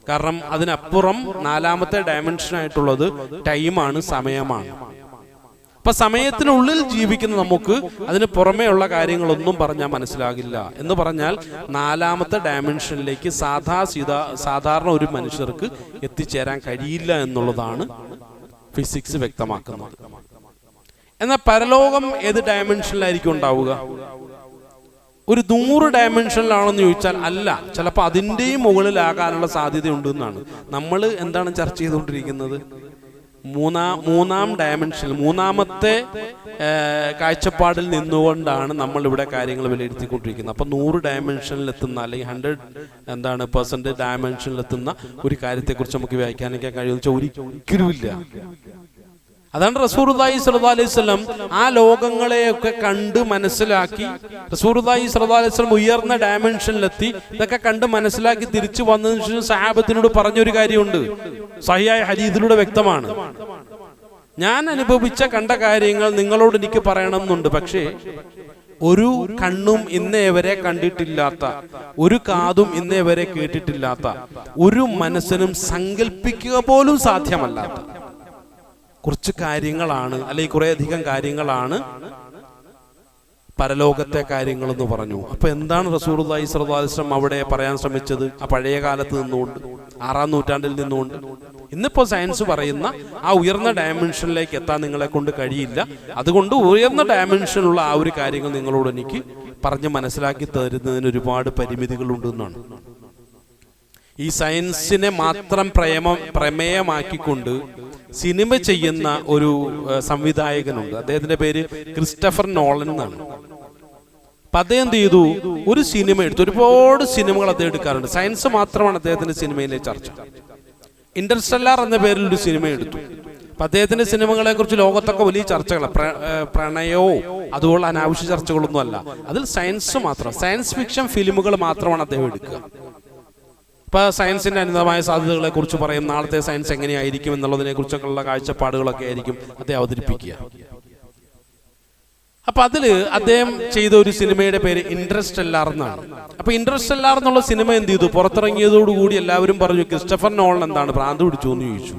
കാരണം അതിനപ്പുറം നാലാമത്തെ ഡയമെൻഷനായിട്ടുള്ളത് ടൈമാണ്, സമയമാണ്. അപ്പൊ സമയത്തിനുള്ളിൽ ജീവിക്കുന്ന നമുക്ക് അതിന് പുറമേ ഉള്ള കാര്യങ്ങളൊന്നും പറഞ്ഞാൽ മനസ്സിലാകില്ല. എന്ന് പറഞ്ഞാൽ നാലാമത്തെ ഡയമെൻഷനിലേക്ക് സാധാരണ ഒരു മനുഷ്യർക്ക് എത്തിച്ചേരാൻ കഴിയില്ല എന്നുള്ളതാണ് ഫിസിക്സ് വ്യക്തമാക്കുന്നത്. എന്നാൽ പരലോകം ഏത് ഡയമെൻഷനിലായിരിക്കും ഉണ്ടാവുക? ഒരു 100 ഡയമെൻഷനിലാണെന്ന് ചോദിച്ചാൽ അല്ല, ചിലപ്പോൾ അതിൻ്റെയും മുകളിലാകാനുള്ള സാധ്യതയുണ്ട് എന്നാണ്. നമ്മൾ എന്താണ് ചർച്ച ചെയ്തുകൊണ്ടിരിക്കുന്നത്? മൂന്നാം ഡയമെൻഷൻ, മൂന്നാമത്തെ കാഴ്ചപ്പാടിൽ നിന്നുകൊണ്ടാണ് നമ്മൾ ഇവിടെ കാര്യങ്ങൾ വിലയിരുത്തിക്കൊണ്ടിരിക്കുന്നത്. അപ്പം 100 ഡയമെൻഷനിൽ എത്തുന്ന അല്ലെങ്കിൽ 100% ഡയമെൻഷനിൽ എത്തുന്ന ഒരു കാര്യത്തെക്കുറിച്ച് നമുക്ക് വ്യാഖ്യാനിക്കാൻ കഴിയുമെന്ന് വെച്ചാൽ ഒരിക്കലുമില്ല. അതാണ് റസൂലുള്ളാഹി സ്വല്ലല്ലാഹു അലൈഹി വസല്ലം ആ ലോകങ്ങളെയൊക്കെ കണ്ട് മനസ്സിലാക്കി, റസൂലുള്ളാഹി സ്വല്ലല്ലാഹു അലൈഹി വസല്ലം ഉയർന്ന ഡയമെൻഷനിലെത്തി ഇതൊക്കെ കണ്ട് മനസ്സിലാക്കി തിരിച്ചു വന്നതിന് ശേഷം സഹാബത്തിനോട് പറഞ്ഞൊരു കാര്യമുണ്ട്, സഹിയായ ഹദീസിലൂടെ വ്യക്തമാണ്. ഞാൻ അനുഭവിച്ച കണ്ട കാര്യങ്ങൾ നിങ്ങളോട് എനിക്ക് പറയണമെന്നുണ്ട്, പക്ഷേ ഒരു കണ്ണും ഇന്നേ വരെ കണ്ടിട്ടില്ലാത്ത, ഒരു കാതും ഇന്നേ വരെ കേട്ടിട്ടില്ലാത്ത, ഒരു മനസ്സിനും സങ്കല്പിക്കുക പോലും സാധ്യമല്ലാത്ത കുറച്ച് കാര്യങ്ങളാണ്, അല്ലെങ്കിൽ കുറെ അധികം കാര്യങ്ങളാണ് പരലോകത്തെ കാര്യങ്ങൾ എന്ന് പറഞ്ഞു. അപ്പൊ എന്താണ് റസൂലുള്ളാഹി സ്വല്ലല്ലാഹു അലൈഹി വസല്ലം അവിടെ പറയാൻ ശ്രമിച്ചത്? ആ പഴയ കാലത്ത് നിന്നുകൊണ്ട്, 6-ാം നൂറ്റാണ്ടിൽ നിന്നുകൊണ്ട്. ഇന്നിപ്പോ സയൻസ് പറയുന്ന ആ ഉയർന്ന ഡയമെൻഷനിലേക്ക് എത്താൻ നിങ്ങളെ കൊണ്ട് കഴിയില്ല, അതുകൊണ്ട് ഉയർന്ന ഡയമെൻഷനുള്ള ആ ഒരു കാര്യങ്ങൾ നിങ്ങളോട് എനിക്ക് പറഞ്ഞ് മനസ്സിലാക്കി തരുന്നതിന് ഒരുപാട് പരിമിതികളുണ്ട് എന്നാണ്. ഈ സയൻസിനെ മാത്രം പ്രമേയമാക്കിക്കൊണ്ട് സിനിമ ചെയ്യുന്ന ഒരു സംവിധായകനുണ്ട്. അദ്ദേഹത്തിന്റെ പേര് ക്രിസ്റ്റഫർ നോളൻ എന്നാണ്. അപ്പൊ അദ്ദേഹം എന്ത് ചെയ്തു? ഒരു സിനിമ എടുത്തു. ഒരുപാട് സിനിമകൾ അദ്ദേഹം എടുക്കാറുണ്ട്. സയൻസ് മാത്രമാണ് അദ്ദേഹത്തിന്റെ സിനിമയിലെ ചർച്ച. ഇന്റർസ്റ്റെല്ലാർ എന്ന പേരിൽ ഒരു സിനിമ എടുത്തു. അപ്പൊ അദ്ദേഹത്തിന്റെ സിനിമകളെ കുറിച്ച് ലോകത്തൊക്കെ വലിയ ചർച്ചകളാണ്. പ്രണയമോ അതുപോലെ അനാവശ്യ ചർച്ചകളൊന്നും അല്ല. അതിൽ സയൻസ് മാത്രം, സയൻസ് ഫിക്ഷൻ ഫിലിമുകൾ മാത്രമാണ് അദ്ദേഹം എടുക്കുക. ഇപ്പൊ സയൻസിന്റെ അനന്തമായ സാധ്യതകളെ കുറിച്ച് പറയും, നാളത്തെ സയൻസ് എങ്ങനെയായിരിക്കും എന്നുള്ളതിനെ കുറിച്ചൊക്കെയുള്ള കാഴ്ചപ്പാടുകളൊക്കെ ആയിരിക്കും അദ്ദേഹം അവതരിപ്പിക്കുക. അപ്പൊ അതില് അദ്ദേഹം ചെയ്ത ഒരു സിനിമയുടെ പേര് ഇന്റർസ്റ്റെല്ലാർ എന്നാണ്. അപ്പൊ ഇന്റർസ്റ്റെല്ലാർ എന്നുള്ള സിനിമ എന്ത് ചെയ്തു? പുറത്തിറങ്ങിയതോടുകൂടി എല്ലാവരും പറഞ്ഞു ക്രിസ്റ്റഫർ നോളൻ എന്താണ് ഭ്രാന്ത് പിടിച്ചു എന്ന് ചോദിച്ചു.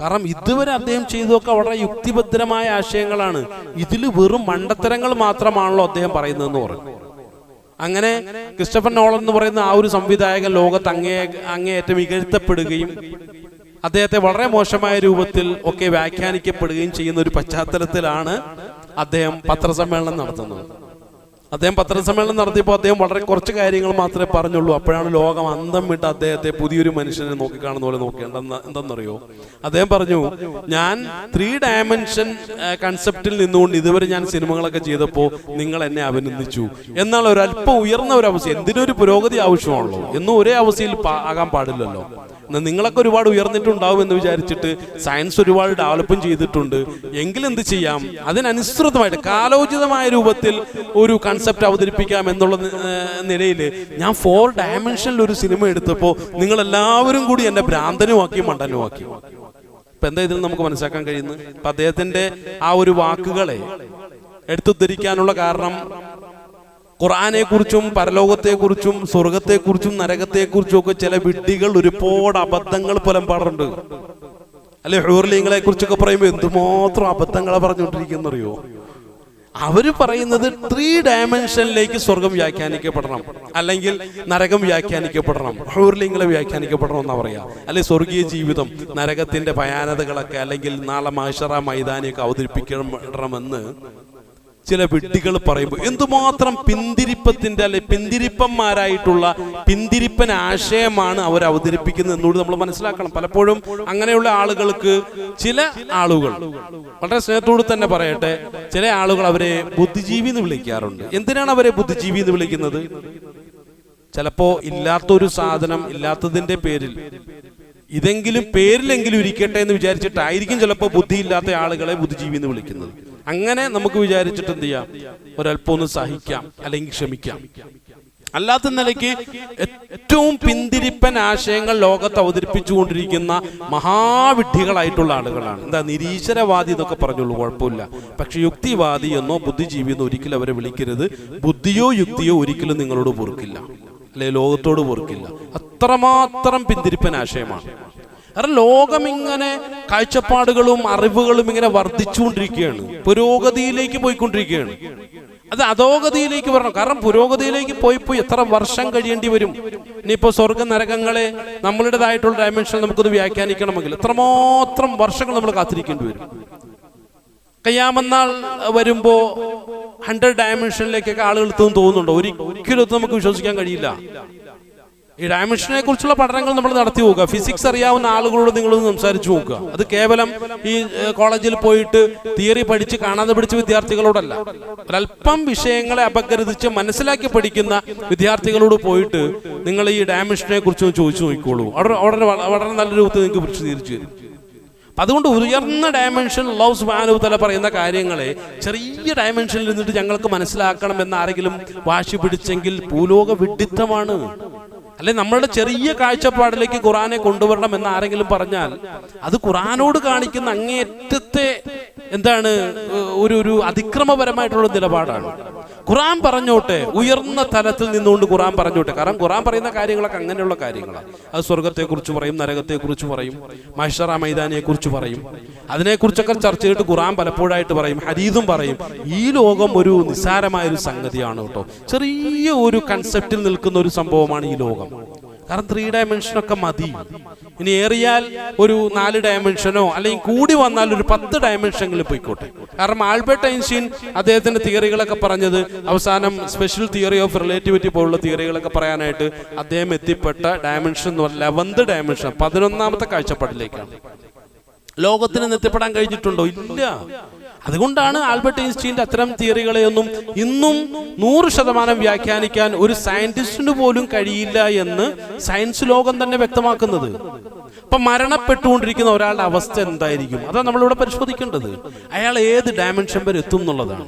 കാരണം ഇതുവരെ അദ്ദേഹം ചെയ്തതൊക്കെ വളരെ യുക്തിഭദ്രമായ ആശയങ്ങളാണ്, ഇതിൽ വെറും മണ്ടത്തരങ്ങൾ മാത്രമാണല്ലോ അദ്ദേഹം പറയുന്നതെന്ന് പറഞ്ഞു. അങ്ങനെ ക്രിസ്റ്റഫർ നോളൻ എന്ന് പറയുന്ന ആ ഒരു സംവിധായകൻ ലോകത്ത് അങ്ങേയറ്റം ഇകഴ്ത്തപ്പെടുകയും അദ്ദേഹത്തെ വളരെ മോശമായ രൂപത്തിൽ ഒക്കെ വ്യാഖ്യാനിക്കപ്പെടുകയും ചെയ്യുന്ന ഒരു പശ്ചാത്തലത്തിലാണ് അദ്ദേഹം പത്രസമ്മേളനം നടത്തുന്നത്. അദ്ദേഹം പത്രസമ്മേളനം നടത്തിയപ്പോൾ അദ്ദേഹം വളരെ കുറച്ച് കാര്യങ്ങൾ മാത്രമേ പറഞ്ഞുള്ളൂ. അപ്പോഴാണ് ലോകം അന്തം വിട്ട് അദ്ദേഹത്തെ പുതിയൊരു മനുഷ്യനെ നോക്കിക്കാണുന്ന പോലെ നോക്കേണ്ടെന്ന്. എന്തെന്നറിയോ? അദ്ദേഹം പറഞ്ഞു, ഞാൻ 3 ഡയമെൻഷൻ കൺസെപ്റ്റിൽ നിന്നുകൊണ്ട് ഇതുവരെ ഞാൻ സിനിമകളൊക്കെ ചെയ്തപ്പോൾ നിങ്ങൾ എന്നെ അഭിനന്ദിച്ചു. എന്നാൽ ഒരല്പം ഉയർന്ന ഒരു അവസ്ഥ, എന്തിനൊരു പുരോഗതി ആവശ്യമാണല്ലോ, എന്നും ഒരേ അവസ്ഥയിൽ ആകാൻ പാടില്ലല്ലോ. നിങ്ങളൊക്കെ ഒരുപാട് ഉയർന്നിട്ടുണ്ടാവും എന്ന് വിചാരിച്ചിട്ട് സയൻസ് ഒരുപാട് ഡെവലപ്പും ചെയ്തിട്ടുണ്ട്. എങ്കിലെന്ത് ചെയ്യാം? അതിനനുസൃതമായിട്ട് കാലോചിതമായ രൂപത്തിൽ ഒരു കൺസെപ്റ്റ് അവതരിപ്പിക്കാം എന്നുള്ള നിലയിൽ ഞാൻ 4 ഡയമെൻഷനിൽ ഒരു സിനിമ എടുത്തപ്പോൾ നിങ്ങൾ എല്ലാവരും കൂടി എന്നെ ഭ്രാന്തനുമാക്കി, മണ്ടനുമാക്കി. ഇപ്പൊ എന്താ ഇതിൽ നമുക്ക് മനസ്സിലാക്കാൻ കഴിയുന്നത്? അപ്പൊ അദ്ദേഹത്തിന്റെ ആ ഒരു വാക്കുകളെ എടുത്തുദ്ധരിക്കാനുള്ള കാരണം ഖുർആനെ കുറിച്ചും പരലോകത്തെക്കുറിച്ചും സ്വർഗത്തെക്കുറിച്ചും നരകത്തെക്കുറിച്ചും ഒക്കെ ചില വിഡ്ഢികൾ ഒരുപാട് അബദ്ധങ്ങൾ പുലമ്പാടുണ്ട്. അല്ലെ, ഹൂർലിങ്ങളെ കുറിച്ചൊക്കെ പറയുമ്പോൾ എന്തുമാത്രം അബദ്ധങ്ങളെ പറഞ്ഞുകൊണ്ടിരിക്കുന്നറിയോ? അവര് പറയുന്നത് 3 ഡയമെൻഷനിലേക്ക് സ്വർഗം വ്യാഖ്യാനിക്കപ്പെടണം, അല്ലെങ്കിൽ നരകം വ്യാഖ്യാനിക്കപ്പെടണം, ഹൂർലിങ്ങളെ വ്യാഖ്യാനിക്കപ്പെടണം എന്നാ പറയാ. അല്ലെ, സ്വർഗീയ ജീവിതം, നരകത്തിന്റെ ഭയാനതകളൊക്കെ, അല്ലെങ്കിൽ നാളെ മഹ്ശറ മൈതാനിയൊക്കെ അവതരിപ്പിക്കണമെന്ന് ചില വിഡ്ഢികൾ പറയുമ്പോൾ എന്തുമാത്രം പിന്തിരിപ്പത്തിന്റെ, അല്ലെ പിന്തിരിപ്പന്മാരായിട്ടുള്ള പിന്തിരിപ്പൻ ആശയമാണ് അവർ അവതരിപ്പിക്കുന്നത് എന്നോട് നമ്മൾ മനസ്സിലാക്കണം. പലപ്പോഴും അങ്ങനെയുള്ള ആളുകൾക്ക്, ചില ആളുകൾ, വളരെ സ്നേഹത്തോട് തന്നെ പറയട്ടെ, ചില ആളുകൾ അവരെ ബുദ്ധിജീവി എന്ന് വിളിക്കാറുണ്ട്. എന്തിനാണ് അവരെ ബുദ്ധിജീവി എന്ന് വിളിക്കുന്നത്? ചിലപ്പോ ഇല്ലാത്തൊരു സാധനം ഇല്ലാത്തതിന്റെ പേരിൽ, ഇതെങ്കിലും പേരിലെങ്കിലും ഇരിക്കട്ടെ എന്ന് വിചാരിച്ചിട്ടായിരിക്കും ചിലപ്പോൾ ബുദ്ധിയില്ലാത്ത ആളുകളെ ബുദ്ധിജീവി എന്ന് വിളിക്കുന്നത്. അങ്ങനെ നമുക്ക് വിചാരിച്ചിട്ട് എന്ത് ചെയ്യാം? ഒരല്പം ഒന്ന് സഹിക്കാം, അല്ലെങ്കിൽ ക്ഷമിക്കാം. അല്ലാത്ത നിലയ്ക്ക് ഏറ്റവും പിന്തിരിപ്പൻ ആശയങ്ങൾ ലോകത്ത് അവതരിപ്പിച്ചുകൊണ്ടിരിക്കുന്ന മഹാവിഡ്ഢികളായിട്ടുള്ള ആളുകളാണ്. എന്താ നിരീശ്വരവാദി എന്നൊക്കെ പറഞ്ഞോളൂ, കുഴപ്പമില്ല. പക്ഷെ യുക്തിവാദി എന്നോ ബുദ്ധിജീവി എന്നോ ഒരിക്കലും അവരെ വിളിക്കരുത്. ബുദ്ധിയോ യുക്തിയോ ഒരിക്കലും നിങ്ങളോട് പൊറുക്കില്ല, അല്ലെ ലോകത്തോട് പൊറുക്കില്ല. അത്രമാത്രം പിന്തിരിപ്പൻ ആശയമാണ്. കാരണം ലോകം ഇങ്ങനെ കാഴ്ചപ്പാടുകളും അറിവുകളും ഇങ്ങനെ വർദ്ധിച്ചുകൊണ്ടിരിക്കുകയാണ്, പുരോഗതിയിലേക്ക് പോയിക്കൊണ്ടിരിക്കുകയാണ്. അത് അധോഗതിയിലേക്ക് വരണം. കാരണം പുരോഗതിയിലേക്ക് പോയി എത്ര വർഷം കഴിയേണ്ടി വരും. ഇനിയിപ്പോൾ സ്വർഗ നരകങ്ങളെ നമ്മളുടേതായിട്ടുള്ള ഡയമെൻഷൻ നമുക്കൊന്ന് വ്യാഖ്യാനിക്കണമെങ്കിൽ എത്രമാത്രം വർഷങ്ങൾ നമ്മൾ കാത്തിരിക്കേണ്ടി വരും. ഖിയാമത്ത് വരുമ്പോ 100 ഡയമെൻഷനിലേക്കൊക്കെ ആളുകൾ എത്തുമെന്ന് തോന്നുന്നുണ്ടോ? ഒരിക്കലും നമുക്ക് വിശ്വസിക്കാൻ കഴിയില്ല. ഈ ഡയമെൻഷനെ കുറിച്ചുള്ള പഠനങ്ങൾ നമ്മൾ നടത്തി നോക്കുക. ഫിസിക്സ് അറിയാവുന്ന ആളുകളോട് നിങ്ങളൊന്ന് സംസാരിച്ചു നോക്കുക. അത് കേവലം ഈ കോളേജിൽ പോയിട്ട് തിയറി പഠിച്ച് കാണാതെ പഠിച്ച വിദ്യാർത്ഥികളോടല്ല, ഒരല്പം വിഷയങ്ങളെ അപഗ്രഥിച്ച് മനസ്സിലാക്കി പഠിക്കുന്ന വിദ്യാർത്ഥികളോട് പോയിട്ട് നിങ്ങൾ ഈ ഡയമെൻഷനെ കുറിച്ച് ചോദിച്ചു നോക്കിക്കോളൂ. വളരെ നല്ല രൂപത്തിൽ നിങ്ങൾക്ക് വിശദീകരിച്ചു തരും. അതുകൊണ്ട് ഉയർന്ന ഡയമെൻഷൻ അല്ലാഹു സുബ്ഹാനഹു വ തആല പറയുന്ന കാര്യങ്ങളെ ചെറിയ ഡയമെൻഷനിൽ നിന്നിട്ട് ഞങ്ങൾക്ക് മനസ്സിലാക്കണം എന്ന് ആരെങ്കിലും വാശി പിടിച്ചെങ്കിൽ ഭൂലോക വിഡ്ഢിത്തമാണ്. അല്ലെ നമ്മളുടെ ചെറിയ കാഴ്ചപ്പാടിലേക്ക് ഖുർആനെ കൊണ്ടുവരണം എന്ന് ആരെങ്കിലും പറഞ്ഞാൽ അത് ഖുർആനോട് കാണിക്കുന്ന അങ്ങേയറ്റത്തെ എന്താണ് ഒരു അതിക്രമപരമായിട്ടുള്ള നിലപാടാണ്. ഖുർആൻ പറഞ്ഞോട്ടെ, ഉയർന്ന തലത്തിൽ നിന്നുകൊണ്ട് ഖുർആൻ പറഞ്ഞോട്ടെ. കാരണം ഖുർആൻ പറയുന്ന കാര്യങ്ങളൊക്കെ അങ്ങനെയുള്ള കാര്യങ്ങളാണ്. അത് സ്വർഗത്തെക്കുറിച്ച് പറയും, നരകത്തെക്കുറിച്ച് പറയും, മഹ്ശറ മൈതാനിയെ കുറിച്ച് പറയും. അതിനെക്കുറിച്ചൊക്കെ ചർച്ച ചെയ്തിട്ട് ഖുർആൻ പലപ്പോഴായിട്ട് പറയും, ഹദീസും പറയും. ഈ ലോകം ഒരു നിസ്സാരമായൊരു സംഗതിയാണ് കേട്ടോ, ചെറിയ ഒരു കൺസെപ്റ്റിൽ നിൽക്കുന്ന ഒരു സംഭവമാണ് ഈ ലോകം. കാരണം 3 ഡയമെൻഷനൊക്കെ മതി. ഇനി ഏറിയാൽ ഒരു 4 ഡയമെൻഷനോ അല്ലെങ്കിൽ കൂടി വന്നാൽ ഒരു 10 ഡയമെൻഷനിൽ പോയിക്കോട്ടെ. കാരണം ആൽബർട്ട് ഐൻസ്റ്റീൻ അദ്ദേഹത്തിന്റെ തിയറികളൊക്കെ പറഞ്ഞത് അവസാനം സ്പെഷ്യൽ തിയറി ഓഫ് റിലേറ്റിവിറ്റി പോലുള്ള തിയറികളൊക്കെ പറയാനായിട്ട് അദ്ദേഹം എത്തിപ്പെട്ട ഡയമെൻഷൻ എന്ന് പറഞ്ഞാൽ 11th ഡയമെൻഷൻ, 11ാമത്തെ കാഴ്ചപ്പാടിലേക്കാണ്. ലോകത്തിന് എത്തിപ്പെടാൻ കഴിഞ്ഞിട്ടുണ്ടോ? ഇല്ല. അതുകൊണ്ടാണ് ആൽബർട്ട് ഐൻസ്റ്റീന്റെ അത്തരം തിയറികളെയൊന്നും ഇന്നും 100% വ്യാഖ്യാനിക്കാൻ ഒരു സയന്റിസ്റ്റിന് പോലും കഴിയില്ല എന്ന് സയൻസ് ലോകം തന്നെ വ്യക്തമാക്കുന്നത്. അപ്പൊ മരണപ്പെട്ടുകൊണ്ടിരിക്കുന്ന ഒരാളുടെ അവസ്ഥ എന്തായിരിക്കും? അതാണ് നമ്മളിവിടെ പരിശോധിക്കേണ്ടത്. അയാൾ ഏത് ഡയമെൻഷൻ വരെ എത്തും എന്നുള്ളതാണ്.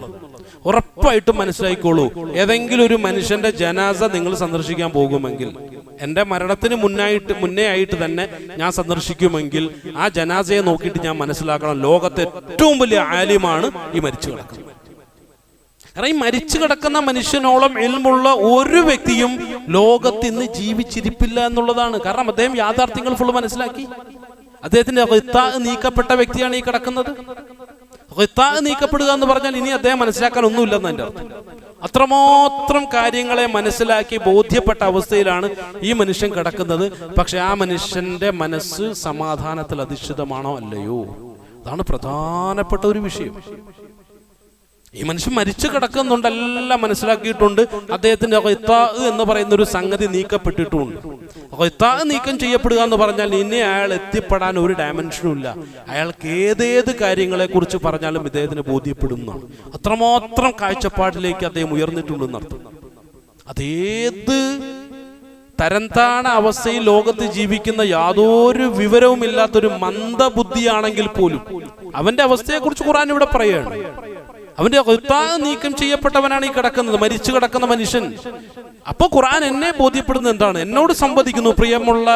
ഉറപ്പായിട്ടും മനസ്സിലായിക്കോളൂ, ഏതെങ്കിലും ഒരു മനുഷ്യന്റെ ജനാസ നിങ്ങൾ സന്ദർശിക്കാൻ പോകുമെങ്കിൽ, എൻ്റെ മരണത്തിന് മുന്നേ ആയിട്ട് തന്നെ ഞാൻ സന്ദർശിക്കുമെങ്കിൽ ആ ജനാസയെ നോക്കിയിട്ട് ഞാൻ മനസ്സിലാക്കണം, ലോകത്തെ ഏറ്റവും വലിയ ആലിമാണ് ഈ മരിച്ചു കിടക്കുന്നത്. കാരണം ഈ മരിച്ചു കിടക്കുന്ന മനുഷ്യനോളം ഇൽമുള്ള ഒരു വ്യക്തിയും ലോകത്ത് ഇന്ന് ജീവിച്ചിരിപ്പില്ല എന്നുള്ളതാണ്. കാരണം അദ്ദേഹം യാഥാർത്ഥ്യങ്ങൾ ഫുള്ള് മനസ്സിലാക്കി. അദ്ദേഹത്തിന്റെ നീക്കപ്പെട്ട വ്യക്തിയാണ് ഈ കിടക്കുന്നത്. നീക്കപ്പെടുക എന്ന് പറഞ്ഞാൽ ഇനി അദ്ദേഹം മനസ്സിലാക്കാൻ ഒന്നുമില്ലെന്ന് എൻ്റെ അർത്ഥം. അത്രമാത്രം കാര്യങ്ങളെ മനസ്സിലാക്കി ബോധ്യപ്പെട്ട അവസ്ഥയിലാണ് ഈ മനുഷ്യൻ കിടക്കുന്നത്. പക്ഷെ ആ മനുഷ്യന്റെ മനസ്സ് സമാധാനത്തിൽ അധിഷ്ഠിതമാണോ അല്ലയോ? അതാണ് പ്രധാനപ്പെട്ട ഒരു വിഷയം. ഈ മനുഷ്യൻ മരിച്ചു കിടക്കുന്നുണ്ട്, എല്ലാം മനസ്സിലാക്കിയിട്ടുണ്ട്. അദ്ദേഹത്തിന്റെ എന്ന് പറയുന്ന ഒരു സംഗതി നീക്കപ്പെട്ടിട്ടുമുണ്ട്. നീക്കം ചെയ്യപ്പെടുക എന്ന് പറഞ്ഞാൽ ഇനി അയാൾ എത്തിപ്പെടാൻ ഒരു ഡയമെൻഷനും ഇല്ല. അയാൾക്ക് ഏതേത് കാര്യങ്ങളെ കുറിച്ച് പറഞ്ഞാലും ഇദ്ദേഹത്തിന് ബോധ്യപ്പെടുന്നതാണ്. അത്രമാത്രം കാഴ്ചപ്പാടിലേക്ക് അദ്ദേഹം ഉയർന്നിട്ടുണ്ടെന്നർത്ഥം. അതേത് തരംതാണ അവസ്ഥയിൽ ലോകത്ത് ജീവിക്കുന്ന യാതൊരു വിവരവും ഇല്ലാത്തൊരു മന്ദബുദ്ധിയാണെങ്കിൽ പോലും അവന്റെ അവസ്ഥയെ കുറിച്ച് ഖുർആൻ ഇവിടെ പറയുകയാണ്. അവന്റെ നീക്കം ചെയ്യപ്പെട്ടവനാണ് ഈ കിടക്കുന്നത്, മരിച്ചു കിടക്കുന്ന മനുഷ്യൻ. അപ്പൊ ഖുർആൻ എന്നെ ബോധ്യപ്പെടുന്നത് എന്താണ്? എന്നോട് സംവദിക്കുന്നു, പ്രിയമുള്ള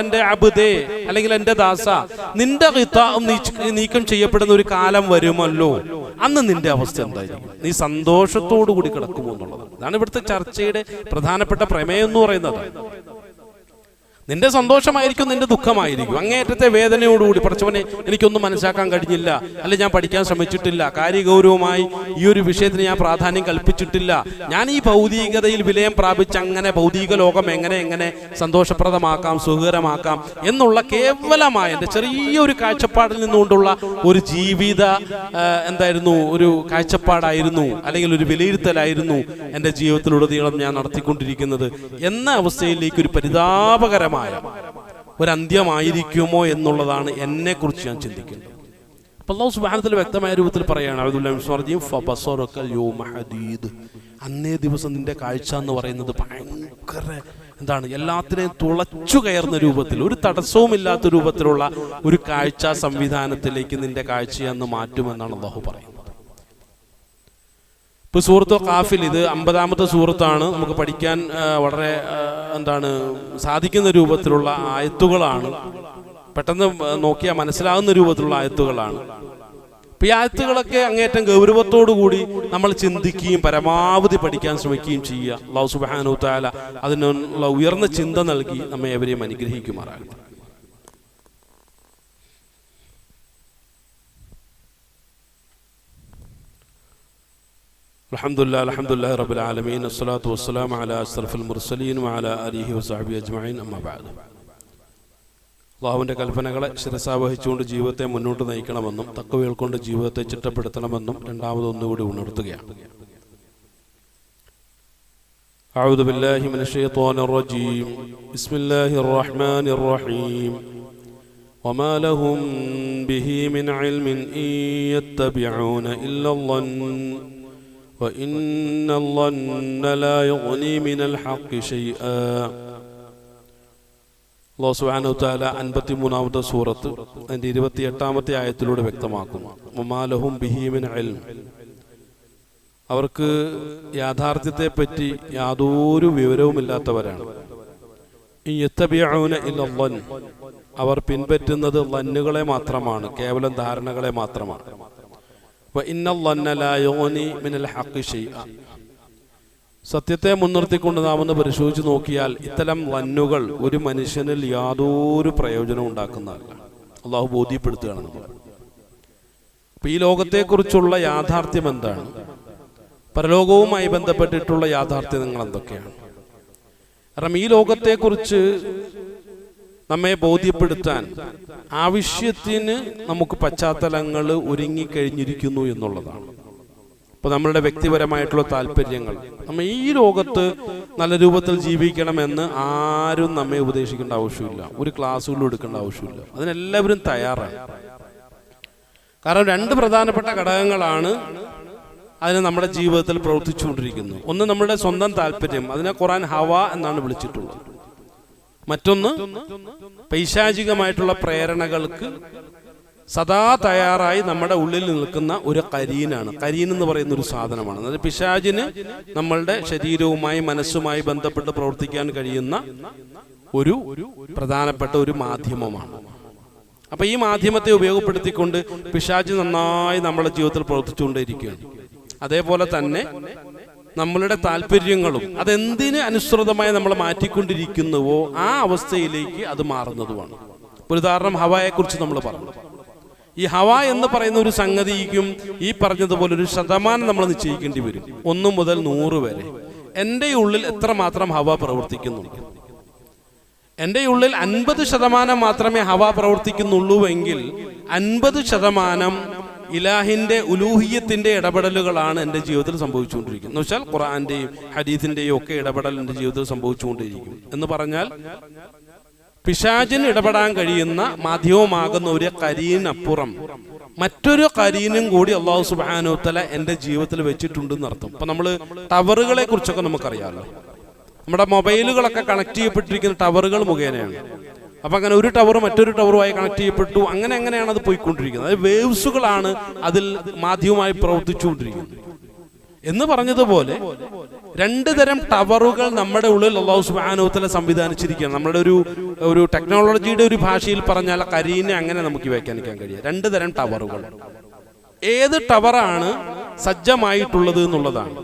എന്റെ അബ്ദേ അല്ലെങ്കിൽ എന്റെ ദാസ, നിന്റെ നീക്കം ചെയ്യപ്പെടുന്ന ഒരു കാലം വരുമല്ലോ, അന്ന് നിന്റെ അവസ്ഥ എന്തായിരിക്കും? നീ സന്തോഷത്തോടു കൂടി കിടക്കുമോ എന്നുള്ളത്. അതാണ് ഇവിടുത്തെ ചർച്ചയുടെ പ്രധാനപ്പെട്ട പ്രമേയം എന്ന് പറയുന്നത്. നിന്റെ സന്തോഷമായിരിക്കും, നിന്റെ ദുഃഖമായിരിക്കും. അങ്ങേയറ്റത്തെ വേദനയോടുകൂടി പടച്ചവനെ എനിക്കൊന്നും മനസ്സിലാക്കാൻ കഴിഞ്ഞില്ല, അല്ലെ ഞാൻ പഠിക്കാൻ ശ്രമിച്ചിട്ടില്ല, കാര്യഗൗരവമായി ഈ ഒരു വിഷയത്തിന് ഞാൻ പ്രാധാന്യം കൽപ്പിച്ചിട്ടില്ല, ഞാൻ ഈ ഭൗതികതയിൽ വിലയം പ്രാപിച്ച് അങ്ങനെ ഭൗതിക ലോകം എങ്ങനെ സന്തോഷപ്രദമാക്കാം, സുഖകരമാക്കാം എന്നുള്ള കേവലമായ എൻ്റെ ചെറിയൊരു കാഴ്ചപ്പാടിൽ നിന്നുകൊണ്ടുള്ള ഒരു ജീവിത ഒരു കാഴ്ചപ്പാടായിരുന്നു, അല്ലെങ്കിൽ ഒരു വിലയിരുത്തലായിരുന്നു എൻ്റെ ജീവിതത്തിലുടനീളം ഞാൻ നടത്തിക്കൊണ്ടിരിക്കുന്നത് എന്ന അവസ്ഥയിലേക്ക് ഒരു പരിതാപകരമായ ഒരു അന്ത്യമായിരിക്കുമോ എന്നുള്ളതാണ് എന്നെ കുറിച്ച് ഞാൻ ചിന്തിക്കുന്നത്. അപ്പോൾ അല്ലാഹു സുബ്ഹാനഹു വ തആല വ്യക്തമായ രൂപത്തിൽ പറയുകയാണ്, അന്നേ ദിവസം നിന്റെ കാഴ്ച എന്ന് പറയുന്നത് ഭയങ്കര എല്ലാത്തിനെയും തുളച്ചു കയറുന്ന രൂപത്തിൽ, ഒരു തടസ്സവും ഇല്ലാത്ത രൂപത്തിലുള്ള ഒരു കാഴ്ച സംവിധാനത്തിലേക്ക് നിന്റെ കാഴ്ചയെന്ന് മാറ്റുമെന്നാണ് അല്ലാഹു പറയുന്നത്. ഇപ്പോൾ സൂറത്തുൽ ഖാഫിൽ ഇത് 50-ാമത്തെ സൂറത്താണ്. നമുക്ക് പഠിക്കാൻ വളരെ സാധിക്കുന്ന രൂപത്തിലുള്ള ആയത്തുകളാണ്. പെട്ടെന്ന് നോക്കിയാൽ മനസ്സിലാകുന്ന രൂപത്തിലുള്ള ആയത്തുകളാണ്. അപ്പോൾ ഈ ആയത്തുകളൊക്കെ അങ്ങേറ്റം ഗൗരവത്തോടു കൂടി നമ്മൾ ചിന്തിക്കുകയും പരമാവധി പഠിക്കാൻ ശ്രമിക്കുകയും ചെയ്യുക. അല്ലാഹു സുബ്ഹാനഹു വ തആല അതിനുള്ള ഉയർന്ന ചിന്ത നൽകി നമ്മെ എവരെയും അനുഗ്രഹിക്കുമാറാകട്ടെ. അൽഹംദുലില്ലാഹി റബ്ബിൽ ആലമീൻ വസ്സലാത്തു വസ്സലാമു അലാ അഷ്റഫിൽ മുർസലീൻ വഅലാ ആലിഹി വസഹ്ബിഹി അജ്മഈൻ അമ്മാ ബഅദ്. അല്ലാഹുവിൻ്റെ കൽപ്പനകളെ ശിരസാവഹിച്ചുകൊണ്ട് ജീവിതത്തെ മുന്നോട്ട് നയിക്കണമെന്നും തഖ്വ കൊണ്ട് ജീവിതത്തെ ചിട്ടപ്പെടുത്തണമെന്നും രണ്ടാമതൊന്നുകൂടി ഉണർത്തുകയാണ്. അഊദു ബില്ലാഹി മിനശ് ശൈത്വാനിർ റജീം. ബിസ്മില്ലാഹിർ റഹ്മാനിർ റഹീം. വമാ ലഹും ബിഹി മിൻ ഇൽമിൻ യത്തബിഊന ഇല്ലല്ലൻ وإن الظن لا يغني من الحق شيئا. അല്ലാഹു സുബ്ഹാനഹു വ തആല 53-ാമത്തെ സൂറത്ത് അതിൻ്റെ 28-ാമത്തെ ആയത്തിലൂടെ വ്യക്തമാക്കുന്നു. വമാ ലഹും ബിഹി മിൻ ഇൽം, അവർക്ക് യാഥാർത്ഥ്യത്തെപ്പറ്റി യാതൊരു വിവരവുമില്ലാത്തവരാണ്. യത്തബിഊന ഇല്ലല്ലൻ, അവർ പിൻപറ്റുന്നത് ലന്നുകളെ മാത്രമാണ്, കേവലം ധാരണകളെ മാത്രമാണ്. സത്യത്തെ മുൻനിർത്തിക്കൊണ്ട് നാം ഒന്ന് പരിശോധിച്ച് നോക്കിയാൽ ഇത്തരം ലന്നുകൾ ഒരു മനുഷ്യനിൽ യാതൊരു പ്രയോജനവും ഉണ്ടാക്കുന്നതല്ല. അള്ളാഹു ബോധ്യപ്പെടുത്തുകയാണ് നമ്മൾ. അപ്പൊ ഈ ലോകത്തെക്കുറിച്ചുള്ള യാഥാർത്ഥ്യം എന്താണ്, പരലോകവുമായി ബന്ധപ്പെട്ടിട്ടുള്ള യാഥാർത്ഥ്യങ്ങൾ എന്തൊക്കെയാണ്? കാരണം ഈ ലോകത്തെക്കുറിച്ച് നമ്മെ ബോധ്യപ്പെടുത്താൻ ആവശ്യത്തിന് നമുക്ക് പശ്ചാത്തലങ്ങൾ ഒരുങ്ങിക്കഴിഞ്ഞിരിക്കുന്നു എന്നുള്ളതാണ്. അപ്പോൾ നമ്മളുടെ വ്യക്തിപരമായിട്ടുള്ള താല്പര്യങ്ങൾ, നമ്മൾ ഈ ലോകത്ത് നല്ല രൂപത്തിൽ ജീവിക്കണമെന്ന് ആരും നമ്മെ ഉപദേശിക്കേണ്ട ആവശ്യമില്ല, ഒരു ക്ലാസ്സുകളും എടുക്കേണ്ട ആവശ്യമില്ല. അതിനെല്ലാവരും തയ്യാറാണ്. കാരണം രണ്ട് പ്രധാനപ്പെട്ട ഘടകങ്ങളാണ് അതിന് നമ്മുടെ ജീവിതത്തിൽ പ്രവർത്തിച്ചുകൊണ്ടിരിക്കുന്നത്. ഒന്ന് നമ്മുടെ സ്വന്തം താല്പര്യം, അതിനെ ഖുർആൻ ഹവ എന്നാണ് വിളിച്ചിട്ടുള്ളത്. മറ്റൊന്ന് പൈശാചികമായിട്ടുള്ള പ്രേരണകൾക്ക് സദാ തയ്യാറായി നമ്മുടെ ഉള്ളിൽ നിൽക്കുന്ന ഒരു കരീനാണ്. കരീൻ എന്ന് പറയുന്ന ഒരു സാധനമാണ്. അതായത് പിശാചിന് നമ്മളുടെ ശരീരവുമായി മനസ്സുമായി ബന്ധപ്പെട്ട് പ്രവർത്തിക്കാൻ കഴിയുന്ന ഒരു പ്രധാനപ്പെട്ട ഒരു മാധ്യമമാണ്. അപ്പൊ ഈ മാധ്യമത്തെ ഉപയോഗപ്പെടുത്തിക്കൊണ്ട് പിശാച് നന്നായി നമ്മുടെ ജീവിതത്തിൽ പ്രവർത്തിച്ചുകൊണ്ടേയിരിക്കുകയാണ്. അതേപോലെ തന്നെ നമ്മളുടെ താല്പര്യങ്ങളും അതെന്തിന് അനുസൃതമായി നമ്മൾ മാറ്റിക്കൊണ്ടിരിക്കുന്നുവോ ആ അവസ്ഥയിലേക്ക് അത് മാറുന്നതുമാണ്. ഒരു ഉദാഹരണം ഹവയെക്കുറിച്ച് നമ്മൾ പറഞ്ഞു. ഈ ഹവ എന്ന് പറയുന്ന ഒരു സംഗതിക്കും ഈ പറഞ്ഞതുപോലെ ഒരു ശതമാനം നമ്മൾ നിശ്ചയിക്കേണ്ടി വരും. 1 മുതൽ 100 വരെ. എൻ്റെ ഉള്ളിൽ എത്രമാത്രം ഹവ പ്രവർത്തിക്കുന്നുണ്ട്? എൻ്റെ ഉള്ളിൽ 50% മാത്രമേ ഹവ പ്രവർത്തിക്കുന്നുള്ളൂവെങ്കിൽ 50% ഇലാഹിന്റെ ഉലൂഹിയത്തിന്റെ ഇടപെടലുകളാണ് എൻ്റെ ജീവിതത്തിൽ സംഭവിച്ചുകൊണ്ടിരിക്കുന്നത്. എന്ന് വെച്ചാൽ ഖുർആന്റെയും ഹദീസിന്റെയും ഒക്കെ ഇടപെടൽ എൻ്റെ ജീവിതത്തിൽ സംഭവിച്ചുകൊണ്ടിരിക്കും. എന്ന് പറഞ്ഞാൽ പിശാചിന് ഇടപെടാൻ കഴിയുന്ന മാധ്യമമാകുന്ന ഒരു കരീനപ്പുറം മറ്റൊരു കരീനും കൂടി അല്ലാഹു സുബ്ഹാനഹു വ തആല എൻ്റെ ജീവിതത്തിൽ വെച്ചിട്ടുണ്ടെന്ന് അർത്ഥം. ഇപ്പൊ നമ്മൾ ടവറുകളെ കുറിച്ചൊക്കെ നമുക്കറിയാമല്ലോ. നമ്മുടെ മൊബൈലുകളൊക്കെ കണക്ട് ചെയ്യപ്പെട്ടിരിക്കുന്ന ടവറുകൾ മുഖേനയാണ്. അപ്പൊ അങ്ങനെ ഒരു ടവർ മറ്റൊരു ടവറുമായി കണക്ട് ചെയ്യപ്പെട്ടു. അങ്ങനെയാണ് അത് പോയിക്കൊണ്ടിരിക്കുന്നത്. അതായത് വേവ്സുകളാണ് അതിൽ മാധ്യമമായി പ്രവർത്തിച്ചുകൊണ്ടിരിക്കുന്നത്. എന്ന് പറഞ്ഞതുപോലെ 2 തരം ടവറുകൾ നമ്മുടെ ഉള്ളിൽ അല്ലാഹു സുബ്ഹാനഹു വ തആല സംവിധാനിച്ചിരിക്കുകയാണ്. നമ്മുടെ ഒരു ടെക്നോളജിയുടെ ഒരു ഭാഷയിൽ പറഞ്ഞാൽ കരീനെ അങ്ങനെ നമുക്ക് വ്യാഖ്യാനിക്കാൻ കഴിയും. 2 തരം ടവറുകൾ. ഏത് ടവറാണ് സജ്ജമായിട്ടുള്ളത് എന്നുള്ളതാണ്.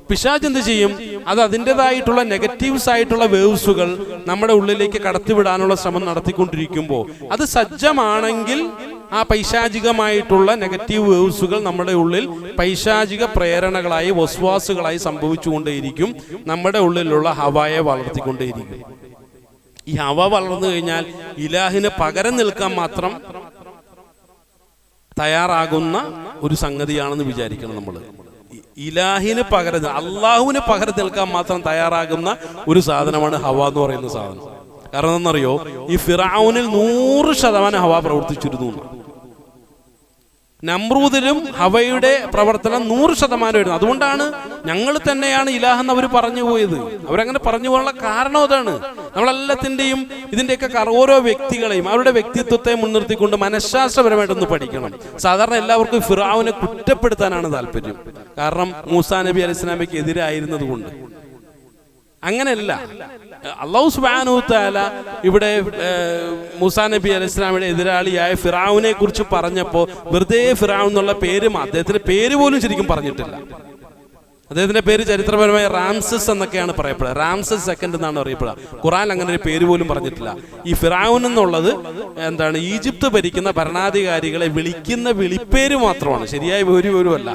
പിശാച് എന്ത് ചെയ്യും? അത് അതിൻ്റെതായിട്ടുള്ള നെഗറ്റീവ്സ് ആയിട്ടുള്ള വേവ്സുകൾ നമ്മുടെ ഉള്ളിലേക്ക് കടത്തിവിടാനുള്ള ശ്രമം നടത്തിക്കൊണ്ടിരിക്കുമ്പോൾ അത് സജ്ജമാണെങ്കിൽ ആ പൈശാചികമായിട്ടുള്ള നെഗറ്റീവ് വേവ്സുകൾ നമ്മുടെ ഉള്ളിൽ പൈശാചിക പ്രേരണകളായി വസ്വാസുകളായി സംഭവിച്ചുകൊണ്ടേയിരിക്കും. നമ്മുടെ ഉള്ളിലുള്ള ഹവയെ വളർത്തിക്കൊണ്ടേയിരിക്കും. ഈ ഹവ വളർന്നു കഴിഞ്ഞാൽ ഇലാഹിന് പകരം നിൽക്കാൻ മാത്രം തയ്യാറാകുന്ന ഒരു സംഗതിയാണെന്ന് വിചാരിക്കണം നമ്മൾ. ഇലാഹിന് പകരം, അള്ളാഹുവിന് പകരം നിൽക്കാൻ മാത്രം തയ്യാറാകുന്ന ഒരു സാധനമാണ് ഹവ എന്ന് പറയുന്ന സാധനം. കാരണം എന്നറിയോ, ഈ ഫിറഔനിൽ 100% ഹവ പ്രവർത്തിച്ചിരുന്നു. നമ്രൂദിലും ഹവയുടെ പ്രവർത്തനം 100% അതുകൊണ്ടാണ് ഞങ്ങൾ തന്നെയാണ് ഇലാഹെന്ന് അവർ പറഞ്ഞു പോയത്. അവരങ്ങനെ പറഞ്ഞു പോകാനുള്ള കാരണം അതാണ്. നമ്മളെല്ലാത്തിൻ്റെയും ഇതിൻ്റെയൊക്കെ ഓരോ വ്യക്തികളെയും അവരുടെ വ്യക്തിത്വത്തെ മുൻനിർത്തിക്കൊണ്ട് മനഃശാസ്ത്രപരമായിട്ടൊന്ന് പഠിക്കണം. സാധാരണ എല്ലാവർക്കും ഫിറഔനെ കുറ്റപ്പെടുത്താനാണ് താല്പര്യം. കാരണം മൂസാ നബി അലൈഹി സ്വലാമയ്ക്ക് എതിരായിരുന്നത് കൊണ്ട്. അങ്ങനെയല്ല. അല്ലാഹു സുബ്ഹാനഹു വതആല ഇവിടെ മൂസാ നബി അലൈഹി സ്വലാമയുടെ എതിരാളിയായ ഫിറഔനെ കുറിച്ച് പറഞ്ഞപ്പോൾ വെറുതെ ഫിറഔൻ എന്നുള്ള പേര്, അദ്ദേഹത്തിന്റെ പേര് പോലും ശരിക്കും പറഞ്ഞിട്ടില്ല. അദ്ദേഹത്തിന്റെ പേര് ചരിത്രപരമായ റാംസസ് എന്നൊക്കെയാണ് പറയപ്പെടുക. റാംസസ് സെക്കൻഡ് എന്നാണ് അറിയപ്പെടുക. ഖുർആൻ അങ്ങനെ ഒരു പേര് പോലും പറഞ്ഞിട്ടില്ല. ഈ ഫിറഔൻ എന്നുള്ളത് എന്താണ്, ഈജിപ്ത് ഭരിക്കുന്ന ഭരണാധികാരികളെ വിളിക്കുന്ന വിളിപ്പേര് മാത്രമാണ്, ശരിയായ പേരും അല്ല.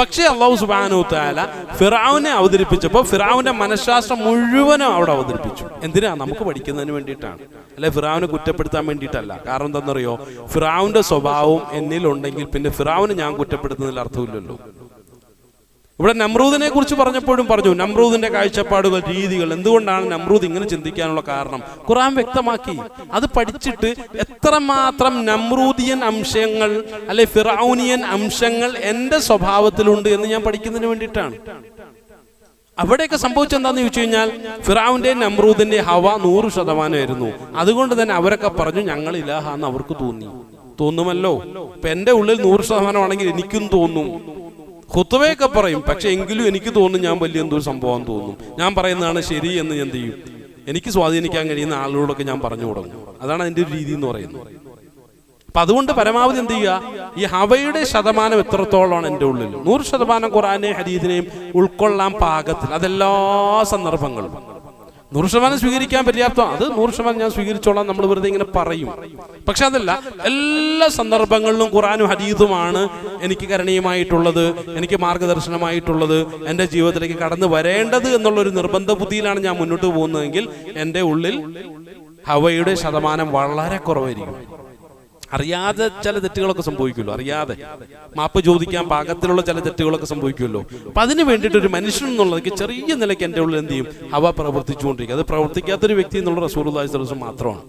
പക്ഷേ അല്ലാഹു സുബ്ഹാനഹു വതആല ഫിറഔനെ അവതരിപ്പിച്ചപ്പോൾ ഫിറഔന്റെ മനഃശാസ്ത്രം മുഴുവനും അവിടെ അവതരിപ്പിച്ചു. എന്തിനാ? നമുക്ക് പഠിക്കുന്നതിന് വേണ്ടിയിട്ടാണ്, അല്ലെ ഫിറഔനെ കുറ്റപ്പെടുത്താൻ വേണ്ടിയിട്ടല്ല. കാരണം എന്താണെന്നറിയോ, ഫിറഔന്റെ സ്വഭാവം എന്നിലുണ്ടെങ്കിൽ പിന്നെ ഫിറഔനെ ഞാൻ കുറ്റപ്പെടുത്തുന്നതിൽ അർത്ഥമില്ലല്ലോ. ഇവിടെ നമ്രൂദിനെ കുറിച്ച് പറഞ്ഞപ്പോഴും പറഞ്ഞു നമ്രൂദിന്റെ കാഴ്ചപ്പാടുകൾ, രീതികൾ. എന്തുകൊണ്ടാണ് നമ്രൂദ് ഇങ്ങനെ ചിന്തിക്കാനുള്ള കാരണം ഖുർആൻ വ്യക്തമാക്കി. അത് പഠിച്ചിട്ട് എത്രമാത്രം നമ്രൂദിയൻ അംശങ്ങൾ അല്ലെ ഫിറഔനിയൻ അംശങ്ങൾ എന്റെ സ്വഭാവത്തിലുണ്ട് എന്ന് ഞാൻ പഠിക്കുന്നതിന് വേണ്ടിയിട്ടാണ്. അവിടെയൊക്കെ സംഭവിച്ചെന്താന്ന് ചോദിച്ചു കഴിഞ്ഞാൽ ഫിറഔന്റെ നമ്രൂദിന്റെ ഹവ 100% അതുകൊണ്ട് തന്നെ അവരൊക്കെ പറഞ്ഞു ഞങ്ങൾ ഇലാഹാന്ന് അവർക്ക് തോന്നുമല്ലോ. ഇപ്പൊ എന്റെ ഉള്ളിൽ 100% ആണെങ്കിൽ എനിക്കും തോന്നും. ഖുത്ബയൊക്കെ പറയും, പക്ഷെ എങ്കിലും എനിക്ക് തോന്നും ഞാൻ വലിയ എന്തോ സംഭവം തോന്നും. ഞാൻ പറയുന്നതാണ് ശരി എന്ന് ഞാൻ ചെയ്യും. എനിക്ക് സ്വാധീനിക്കാൻ കഴിയുന്ന ആളുകളൊക്കെ ഞാൻ പറഞ്ഞു തുടങ്ങും. അതാണ് അതിന്റെ ഒരു രീതി എന്ന് പറയുന്നത്. അപ്പൊ അതുകൊണ്ട് പരമാവധി എന്ത് ചെയ്യുക, ഈ ഹവയുടെ ശതമാനം എത്രത്തോളമാണ് എൻ്റെ ഉള്ളിൽ 100% ഖുർആനെയും ഹദീസിനെയും ഉൾക്കൊള്ളാൻ പാകത്തിൽ, അതെല്ലാ സന്ദർഭങ്ങളും 100% സ്വീകരിക്കാൻ പര്യാപ്തം. അത് 100% ഞാൻ സ്വീകരിച്ചോളാം നമ്മൾ വെറുതെ ഇങ്ങനെ പറയും. പക്ഷെ അതല്ല, എല്ലാ സന്ദർഭങ്ങളിലും ഖുർആനും ഹദീസുമാണ് എനിക്ക് കരണീയമായിട്ടുള്ളത്, എനിക്ക് മാർഗദർശനമായിട്ടുള്ളത്, എൻ്റെ ജീവിതത്തിലേക്ക് കടന്നു വരേണ്ടത് എന്നുള്ളൊരു നിർബന്ധ ബുദ്ധിയിലാണ് ഞാൻ മുന്നോട്ട് പോകുന്നതെങ്കിൽ എൻ്റെ ഉള്ളിൽ ഹവയുടെ ശതമാനം വളരെ കുറവായിരിക്കും. അറിയാതെ ചില തെറ്റുകളൊക്കെ സംഭവിക്കുമല്ലോ, അറിയാതെ മാപ്പ് ചോദിക്കാൻ പാകത്തിലുള്ള ചില തെറ്റുകളൊക്കെ സംഭവിക്കുമല്ലോ. അപ്പൊ അതിന് വേണ്ടിയിട്ട് ഒരു മനുഷ്യൻ എന്നുള്ളതൊക്കെ ചെറിയ നിലയ്ക്ക് എൻ്റെ ഉള്ളിൽ എന്ത് ചെയ്യും, ഹവ പ്രവർത്തിച്ചുകൊണ്ടിരിക്കും. അത് പ്രവർത്തിക്കാത്തൊരു വ്യക്തി എന്നുള്ള റസൂലുള്ളാഹി സ്വല്ലല്ലാഹു അലൈഹി വസല്ലം മാത്രമാണ്.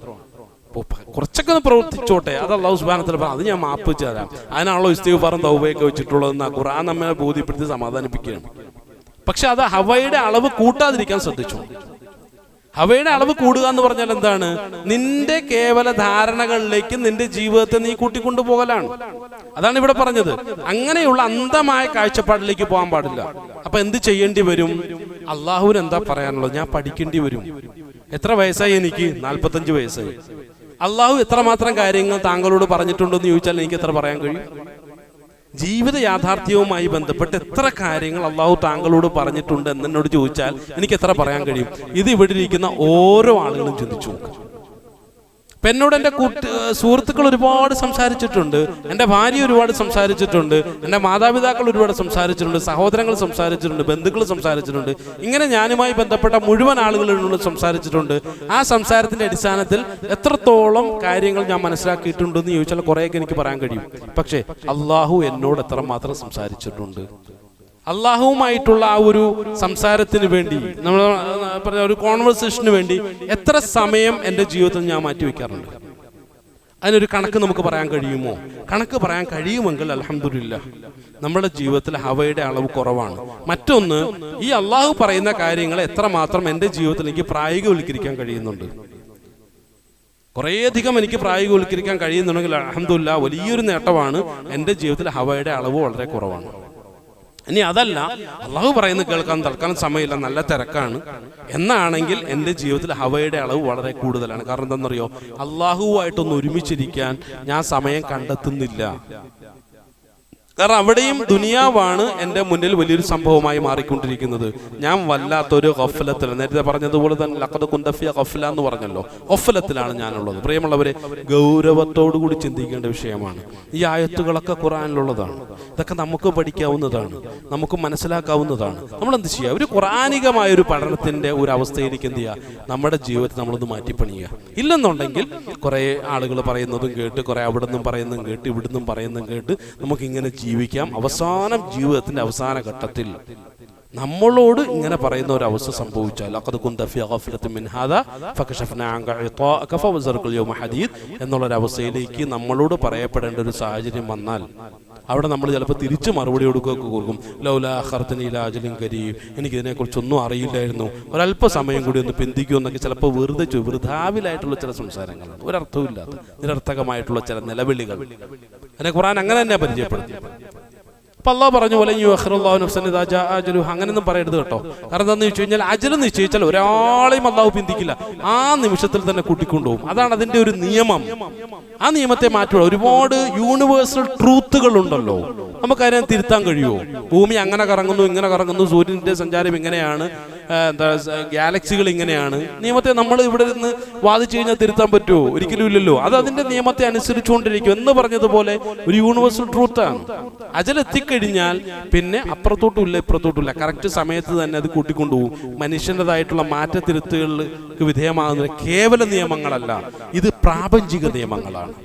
കുറച്ചൊക്കെ ഒന്ന് പ്രവർത്തിച്ചോട്ടെ, അത് അല്ലാഹു സുബ്ഹാനഹു വ തആല അത് ഞാൻ മാപ്പ് തരാം. അതിനാണല്ലോ ഇസ്തിഗ്ഫാറും തൗബയൊക്കെ വെച്ചിട്ടുള്ളതെന്ന് ഖുർആൻ നമ്മെ ബോധ്യപ്പെടുത്തി സമാധാനിപ്പിക്കുകയാണ്. പക്ഷെ അത് ഹവയുടെ അളവ് കൂട്ടാതിരിക്കാൻ ശ്രദ്ധിച്ചു. ഹവയുടെ അളവ് കൂടുക എന്ന് പറഞ്ഞാൽ എന്താണ്, നിന്റെ കേവല ധാരണകളിലേക്ക് നിന്റെ ജീവിതത്തെ നീ കൂട്ടിക്കൊണ്ടുപോകലാണ്. അതാണ് ഇവിടെ പറഞ്ഞത്. അങ്ങനെയുള്ള അന്ധമായ കാഴ്ചപ്പാടിലേക്ക് പോകാൻ പാടില്ല. അപ്പൊ എന്ത് ചെയ്യേണ്ടി വരും? അള്ളാഹുവിന് എന്താ പറയാനുള്ളത് ഞാൻ പഠിക്കേണ്ടി വരും. എത്ര വയസ്സായി? എനിക്ക് 45 വയസ്സായി. അള്ളാഹു എത്രമാത്രം കാര്യങ്ങൾ താങ്കളോട് പറഞ്ഞിട്ടുണ്ടെന്ന് ചോദിച്ചാൽ എനിക്ക് എത്ര പറയാൻ കഴിയും? ജീവിത യാഥാർത്ഥ്യവുമായി ബന്ധപ്പെട്ട് എത്ര കാര്യങ്ങൾ അള്ളാഹു താങ്കളോട് പറഞ്ഞിട്ടുണ്ട് എന്നോട് ചോദിച്ചാൽ എനിക്ക് എത്ര പറയാൻ കഴിയും? ഇത് ഇവിടെ ഇരിക്കുന്ന ഓരോ ആളുകളും ചിന്തിച്ചു നോക്കും. ഇപ്പം എന്നോട് എൻ്റെ സുഹൃത്തുക്കൾ ഒരുപാട് സംസാരിച്ചിട്ടുണ്ട്, എൻ്റെ ഭാര്യ ഒരുപാട് സംസാരിച്ചിട്ടുണ്ട്, എൻ്റെ മാതാപിതാക്കൾ ഒരുപാട് സംസാരിച്ചിട്ടുണ്ട്, സഹോദരങ്ങൾ സംസാരിച്ചിട്ടുണ്ട്, ബന്ധുക്കൾ സംസാരിച്ചിട്ടുണ്ട്. ഇങ്ങനെ ഞാനുമായി ബന്ധപ്പെട്ട മുഴുവൻ ആളുകളോട് സംസാരിച്ചിട്ടുണ്ട്. ആ സംസാരത്തിൻ്റെ അടിസ്ഥാനത്തിൽ എത്രത്തോളം കാര്യങ്ങൾ ഞാൻ മനസ്സിലാക്കിയിട്ടുണ്ടെന്ന് ചോദിച്ചാൽ കുറേയൊക്കെ എനിക്ക് പറയാൻ കഴിയും. പക്ഷേ അള്ളാഹു എന്നോട് എത്രമാത്രം സംസാരിച്ചിട്ടുണ്ട്, അള്ളാഹുവുമായിട്ടുള്ള ആ ഒരു സംസാരത്തിന് വേണ്ടി, നമ്മൾ പറഞ്ഞ ഒരു കോൺവെർസേഷന് വേണ്ടി എത്ര സമയം എൻ്റെ ജീവിതത്തിൽ ഞാൻ മാറ്റിവെക്കാറുണ്ട്? അതിനൊരു കണക്ക് നമുക്ക് പറയാൻ കഴിയുമോ? കണക്ക് പറയാൻ കഴിയുമെങ്കിൽ അൽഹംദുലില്ലാഹ് നമ്മുടെ ജീവിതത്തിൽ ഹവയുടെ അളവ് കുറവാണ്. മറ്റൊന്ന്, ഈ അള്ളാഹു പറയുന്ന കാര്യങ്ങൾ എത്രമാത്രം എൻ്റെ ജീവിതത്തിൽ എനിക്ക് പ്രായോഗികവൽക്കരിക്കാൻ കഴിയുന്നുണ്ട്. കുറേയധികം എനിക്ക് പ്രായോഗികവൽക്കരിക്കാൻ കഴിയുന്നുണ്ടെങ്കിൽ അൽഹംദുലില്ലാഹ് വലിയൊരു നേട്ടമാണ്. എൻ്റെ ജീവിതത്തിൽ ഹവയുടെ അളവ് വളരെ കുറവാണ്. ഇനി അതല്ല, അള്ളാഹു പറയുന്നത് കേൾക്കാൻ തൽക്കാലം സമയമില്ല, നല്ല തിരക്കാണ് എന്നാണെങ്കിൽ എൻ്റെ ജീവിതത്തിൽ ഹവയുടെ അളവ് വളരെ കൂടുതലാണ്. കാരണം എന്താണെന്നറിയോ, അള്ളാഹുവായിട്ടൊന്ന് ഒരുമിച്ചിരിക്കാൻ ഞാൻ സമയം കണ്ടെത്തുന്നില്ല. കാരണം അവിടെയും ദുനിയാവാണ് എൻ്റെ മുന്നിൽ വലിയൊരു സംഭവമായി മാറിക്കൊണ്ടിരിക്കുന്നത്. ഞാൻ വല്ലാത്തൊരു ഗഫലത്തിൽ, നേരത്തെ പറഞ്ഞതുപോലെ തന്നെ ലഖദ് കുന്ത ഫീ ഗഫല എന്ന് പറഞ്ഞല്ലോ, ഗഫലത്തിലാണ് ഞാനുള്ളത്. പ്രിയമുള്ളവരെ, ഗൗരവത്തോടുകൂടി ചിന്തിക്കേണ്ട വിഷയമാണ്. ഈ ആയത്തുകളൊക്കെ ഖുർആനിലുള്ളതാണ്. ഇതൊക്കെ നമുക്ക് പഠിക്കാവുന്നതാണ്, നമുക്ക് മനസ്സിലാക്കാവുന്നതാണ്. നമ്മളെന്ത് ചെയ്യുക? ഒരു ഖുർആനികമായ ഒരു പഠനത്തിൻ്റെ ഒരു അവസ്ഥയിലേക്ക് എന്ത് ചെയ്യുക? നമ്മുടെ ജീവിതത്തിൽ നമ്മളൊന്ന് മാറ്റിപ്പണിയുക. ഇല്ലെന്നുണ്ടെങ്കിൽ കുറേ ആളുകൾ പറയുന്നതും കേട്ട്, കുറേ അവിടെ നിന്നും പറയുന്നതും കേട്ട്, ഇവിടുന്നും പറയുന്നതും കേട്ട് നമുക്കിങ്ങനെ ജീവിക്കാം. അവസാനം ജീവിതത്തിന്റെ അവസാന ഘട്ടത്തിൽ നമ്മളോട് ഇങ്ങനെ പറയുന്ന ഒരു അവസ്ഥ സംഭവിച്ചാൽ എന്നുള്ളൊരവസ്ഥയിലേക്ക് നമ്മളോട് പറയപ്പെടേണ്ട ഒരു സാഹചര്യം വന്നാൽ അവിടെ നമ്മൾ ചിലപ്പോൾ തിരിച്ച് മറുപടി കൊടുക്കും. ലൗലാ അഖർതനി ഇലാ അജലിൻ കരീം, എനിക്കിതിനെക്കുറിച്ചൊന്നും അറിയില്ലായിരുന്നു, ഒരല്പസമയം കൂടി ഒന്ന് പിന്തിക്കുമെന്നൊക്കെ ചിലപ്പോൾ വൃഥാവിലായിട്ടുള്ള ചില സംസാരങ്ങളാണ്, ഒരർത്ഥവും ഇല്ലാത്ത നിരർത്ഥകമായിട്ടുള്ള ചില നിലവിളികൾ. അതിനെ ഖുർആൻ അങ്ങനെ തന്നെ പരിചയപ്പെടുത്തി. അപ്പൊ അള്ളാഹ് പറഞ്ഞു അങ്ങനെയൊന്നും പറയരുത് കേട്ടോ. കാരണം എന്താണെന്ന് വെച്ച് കഴിഞ്ഞാൽ അജല് നിശ്ചയിച്ചാൽ ഒരാളെയും അള്ളാഹു പിന്തിക്കില്ല, ആ നിമിഷത്തിൽ തന്നെ കൂട്ടിക്കൊണ്ടുപോകും. അതാണ് അതിന്റെ ഒരു നിയമം. ആ നിയമത്തെ മാറ്റുക. ഒരുപാട് യൂണിവേഴ്സൽ ട്രൂത്തുകൾ ഉണ്ടല്ലോ, നമുക്കതിനെ തിരുത്താൻ കഴിയുമോ? ഭൂമി അങ്ങനെ കറങ്ങുന്നു, ഇങ്ങനെ കറങ്ങുന്നു, സൂര്യന്റെ സഞ്ചാരം ഇങ്ങനെയാണ്, ഗാലക്സികൾ ഇങ്ങനെയാണ്. നിയമത്തെ നമ്മൾ ഇവിടെ നിന്ന് വാദിച്ചു കഴിഞ്ഞാൽ തിരുത്താൻ പറ്റുമോ? ഒരിക്കലും ഇല്ലല്ലോ. അത് അതിന്റെ നിയമത്തെ അനുസരിച്ചുകൊണ്ടിരിക്കും എന്ന് പറഞ്ഞതുപോലെ ഒരു യൂണിവേഴ്സൽ ട്രൂത്താണ്. അജലെത്തിക്കഴിഞ്ഞാൽ പിന്നെ അപ്പുറത്തോട്ടും ഇല്ല ഇപ്പുറത്തോട്ടും ഇല്ല, കറക്റ്റ് സമയത്ത് തന്നെ അത് കൂട്ടിക്കൊണ്ടുപോകും. മനുഷ്യൻ്റെതായിട്ടുള്ള മാറ്റത്തിരുത്തുകൾക്ക് വിധേയമാകുന്ന കേവല നിയമങ്ങളല്ല, ഇത് പ്രാപഞ്ചിക നിയമങ്ങളാണ്.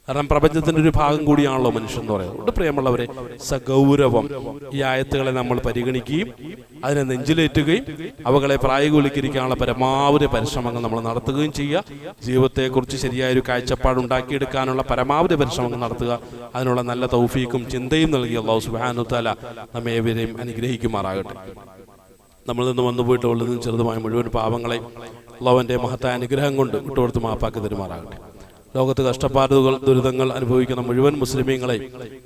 കാരണം പ്രപഞ്ചത്തിന്റെ ഒരു ഭാഗം കൂടിയാണല്ലോ മനുഷ്യൻ എന്ന് പറയുന്നത്. അതുകൊണ്ട് പ്രിയമുള്ളവരെ, സഗൗരവം ഈ ആയത്തുകളെ നമ്മൾ പരിഗണിക്കുകയും അതിനെ നെഞ്ചിലേറ്റുകയും അവകളെ പ്രായോഗികരിക്കാനുള്ള പരമാവധി പരിശ്രമങ്ങൾ നമ്മൾ നടത്തുകയും ചെയ്യുക. ജീവിതത്തെക്കുറിച്ച് ശരിയായൊരു കാഴ്ചപ്പാട് ഉണ്ടാക്കിയെടുക്കാനുള്ള പരമാവധി പരിശ്രമങ്ങൾ നടത്തുക. അതിനുള്ള നല്ല തൗഫീക്കും ചിന്തയും നൽകി അല്ലാഹു സുബ്ഹാനഹു വ തആല നമ്മെ ഏവരെയും അനുഗ്രഹിക്കുമാറാകട്ടെ. നമ്മളിൽ നിന്ന് വന്നുപോയിട്ടുള്ളതും ചെറുതുമായ മുഴുവൻ പാപങ്ങളെ അല്ലാഹുവിന്റെ മഹത്തായ അനുഗ്രഹം കൊണ്ട് വിട്ടുകൊടുത്ത് മാപ്പാക്കി തരുമാറാകട്ടെ. ലോകത്ത് കഷ്ടപ്പാടുകൾ ദുരിതങ്ങൾ അനുഭവിക്കുന്ന മുഴുവൻ മുസ്ലിമീങ്ങളെ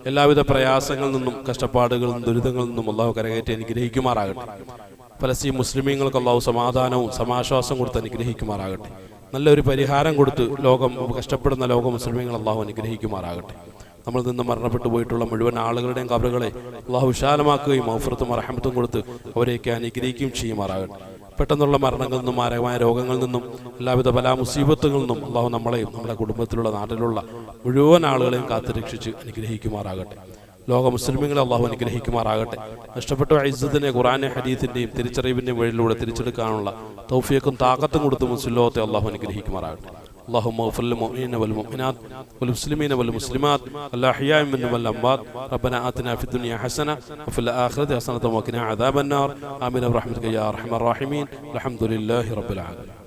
എല്ലാവിധ പ്രയാസങ്ങളിൽ നിന്നും കഷ്ടപ്പാടുകളിൽ നിന്നും ദുരിതങ്ങളിൽ നിന്നും അല്ലാഹു കരകയറ്റി അനുഗ്രഹിക്കുമാറാകട്ടെ. ഫലസ്തീൻ മുസ്ലിമീങ്ങൾക്ക് അല്ലാഹു സമാധാനവും സമാശ്വാസം കൊടുത്ത് അനുഗ്രഹിക്കുമാറാകട്ടെ. നല്ലൊരു പരിഹാരം കൊടുത്ത് കഷ്ടപ്പെടുന്ന ലോക മുസ്ലിമീങ്ങൾ അല്ലാഹു അനുഗ്രഹിക്കുമാറാകട്ടെ. നമ്മൾ നിന്ന് മരണപ്പെട്ടു പോയിട്ടുള്ള മുഴുവൻ ആളുകളുടെയും ഖബറുകളെ അല്ലാഹു വിശാലമാക്കുകയും മഗ്ഫിറത്തും റഹ്മത്തും കൊടുത്ത് അവരെയൊക്കെ അനുഗ്രഹിക്കുകയും ചെയ്യുമാറാകട്ടെ. പെട്ടെന്നുള്ള മരണങ്ങളിൽ നിന്നും മാരകമായ രോഗങ്ങളിൽ നിന്നും എല്ലാവിധ പല മുസീബത്തുകളിൽ നിന്നും അല്ലാഹു നമ്മളെയും നമ്മുടെ കുടുംബത്തിലുള്ള നാട്ടിലുള്ള മുഴുവൻ ആളുകളെയും കാത്തുരക്ഷിച്ച് അനുഗ്രഹിക്കുമാറാകട്ടെ. ലോക മുസ്ലിമീങ്ങളെ അല്ലാഹു അനുഗ്രഹിക്കുമാറാകട്ടെ. നഷ്ടപ്പെട്ട ഇസ്സത്തിനെ ഖുർആനെ ഹദീസിന്റെയും തിരിച്ചറിവിന്റെയും വഴിയിലൂടെ തിരിച്ചെടുക്കാനുള്ള തൗഫീഖും താഖത്തും കൊടുത്ത് മുസ്ലിം ലോകത്തെ അല്ലാഹു അനുഗ്രഹിക്കുമാറാകട്ടെ. اللهم اغفر للمؤمنين والمؤمنات والمسلمين والمسلمات الأحياء منهم والأموات. ربنا آتنا في الدنيا حسنة وفي الآخرة حسنة وقنا عذاب النار. آمين برحمتك يا أرحم الراحمين. الحمد لله رب العالمين.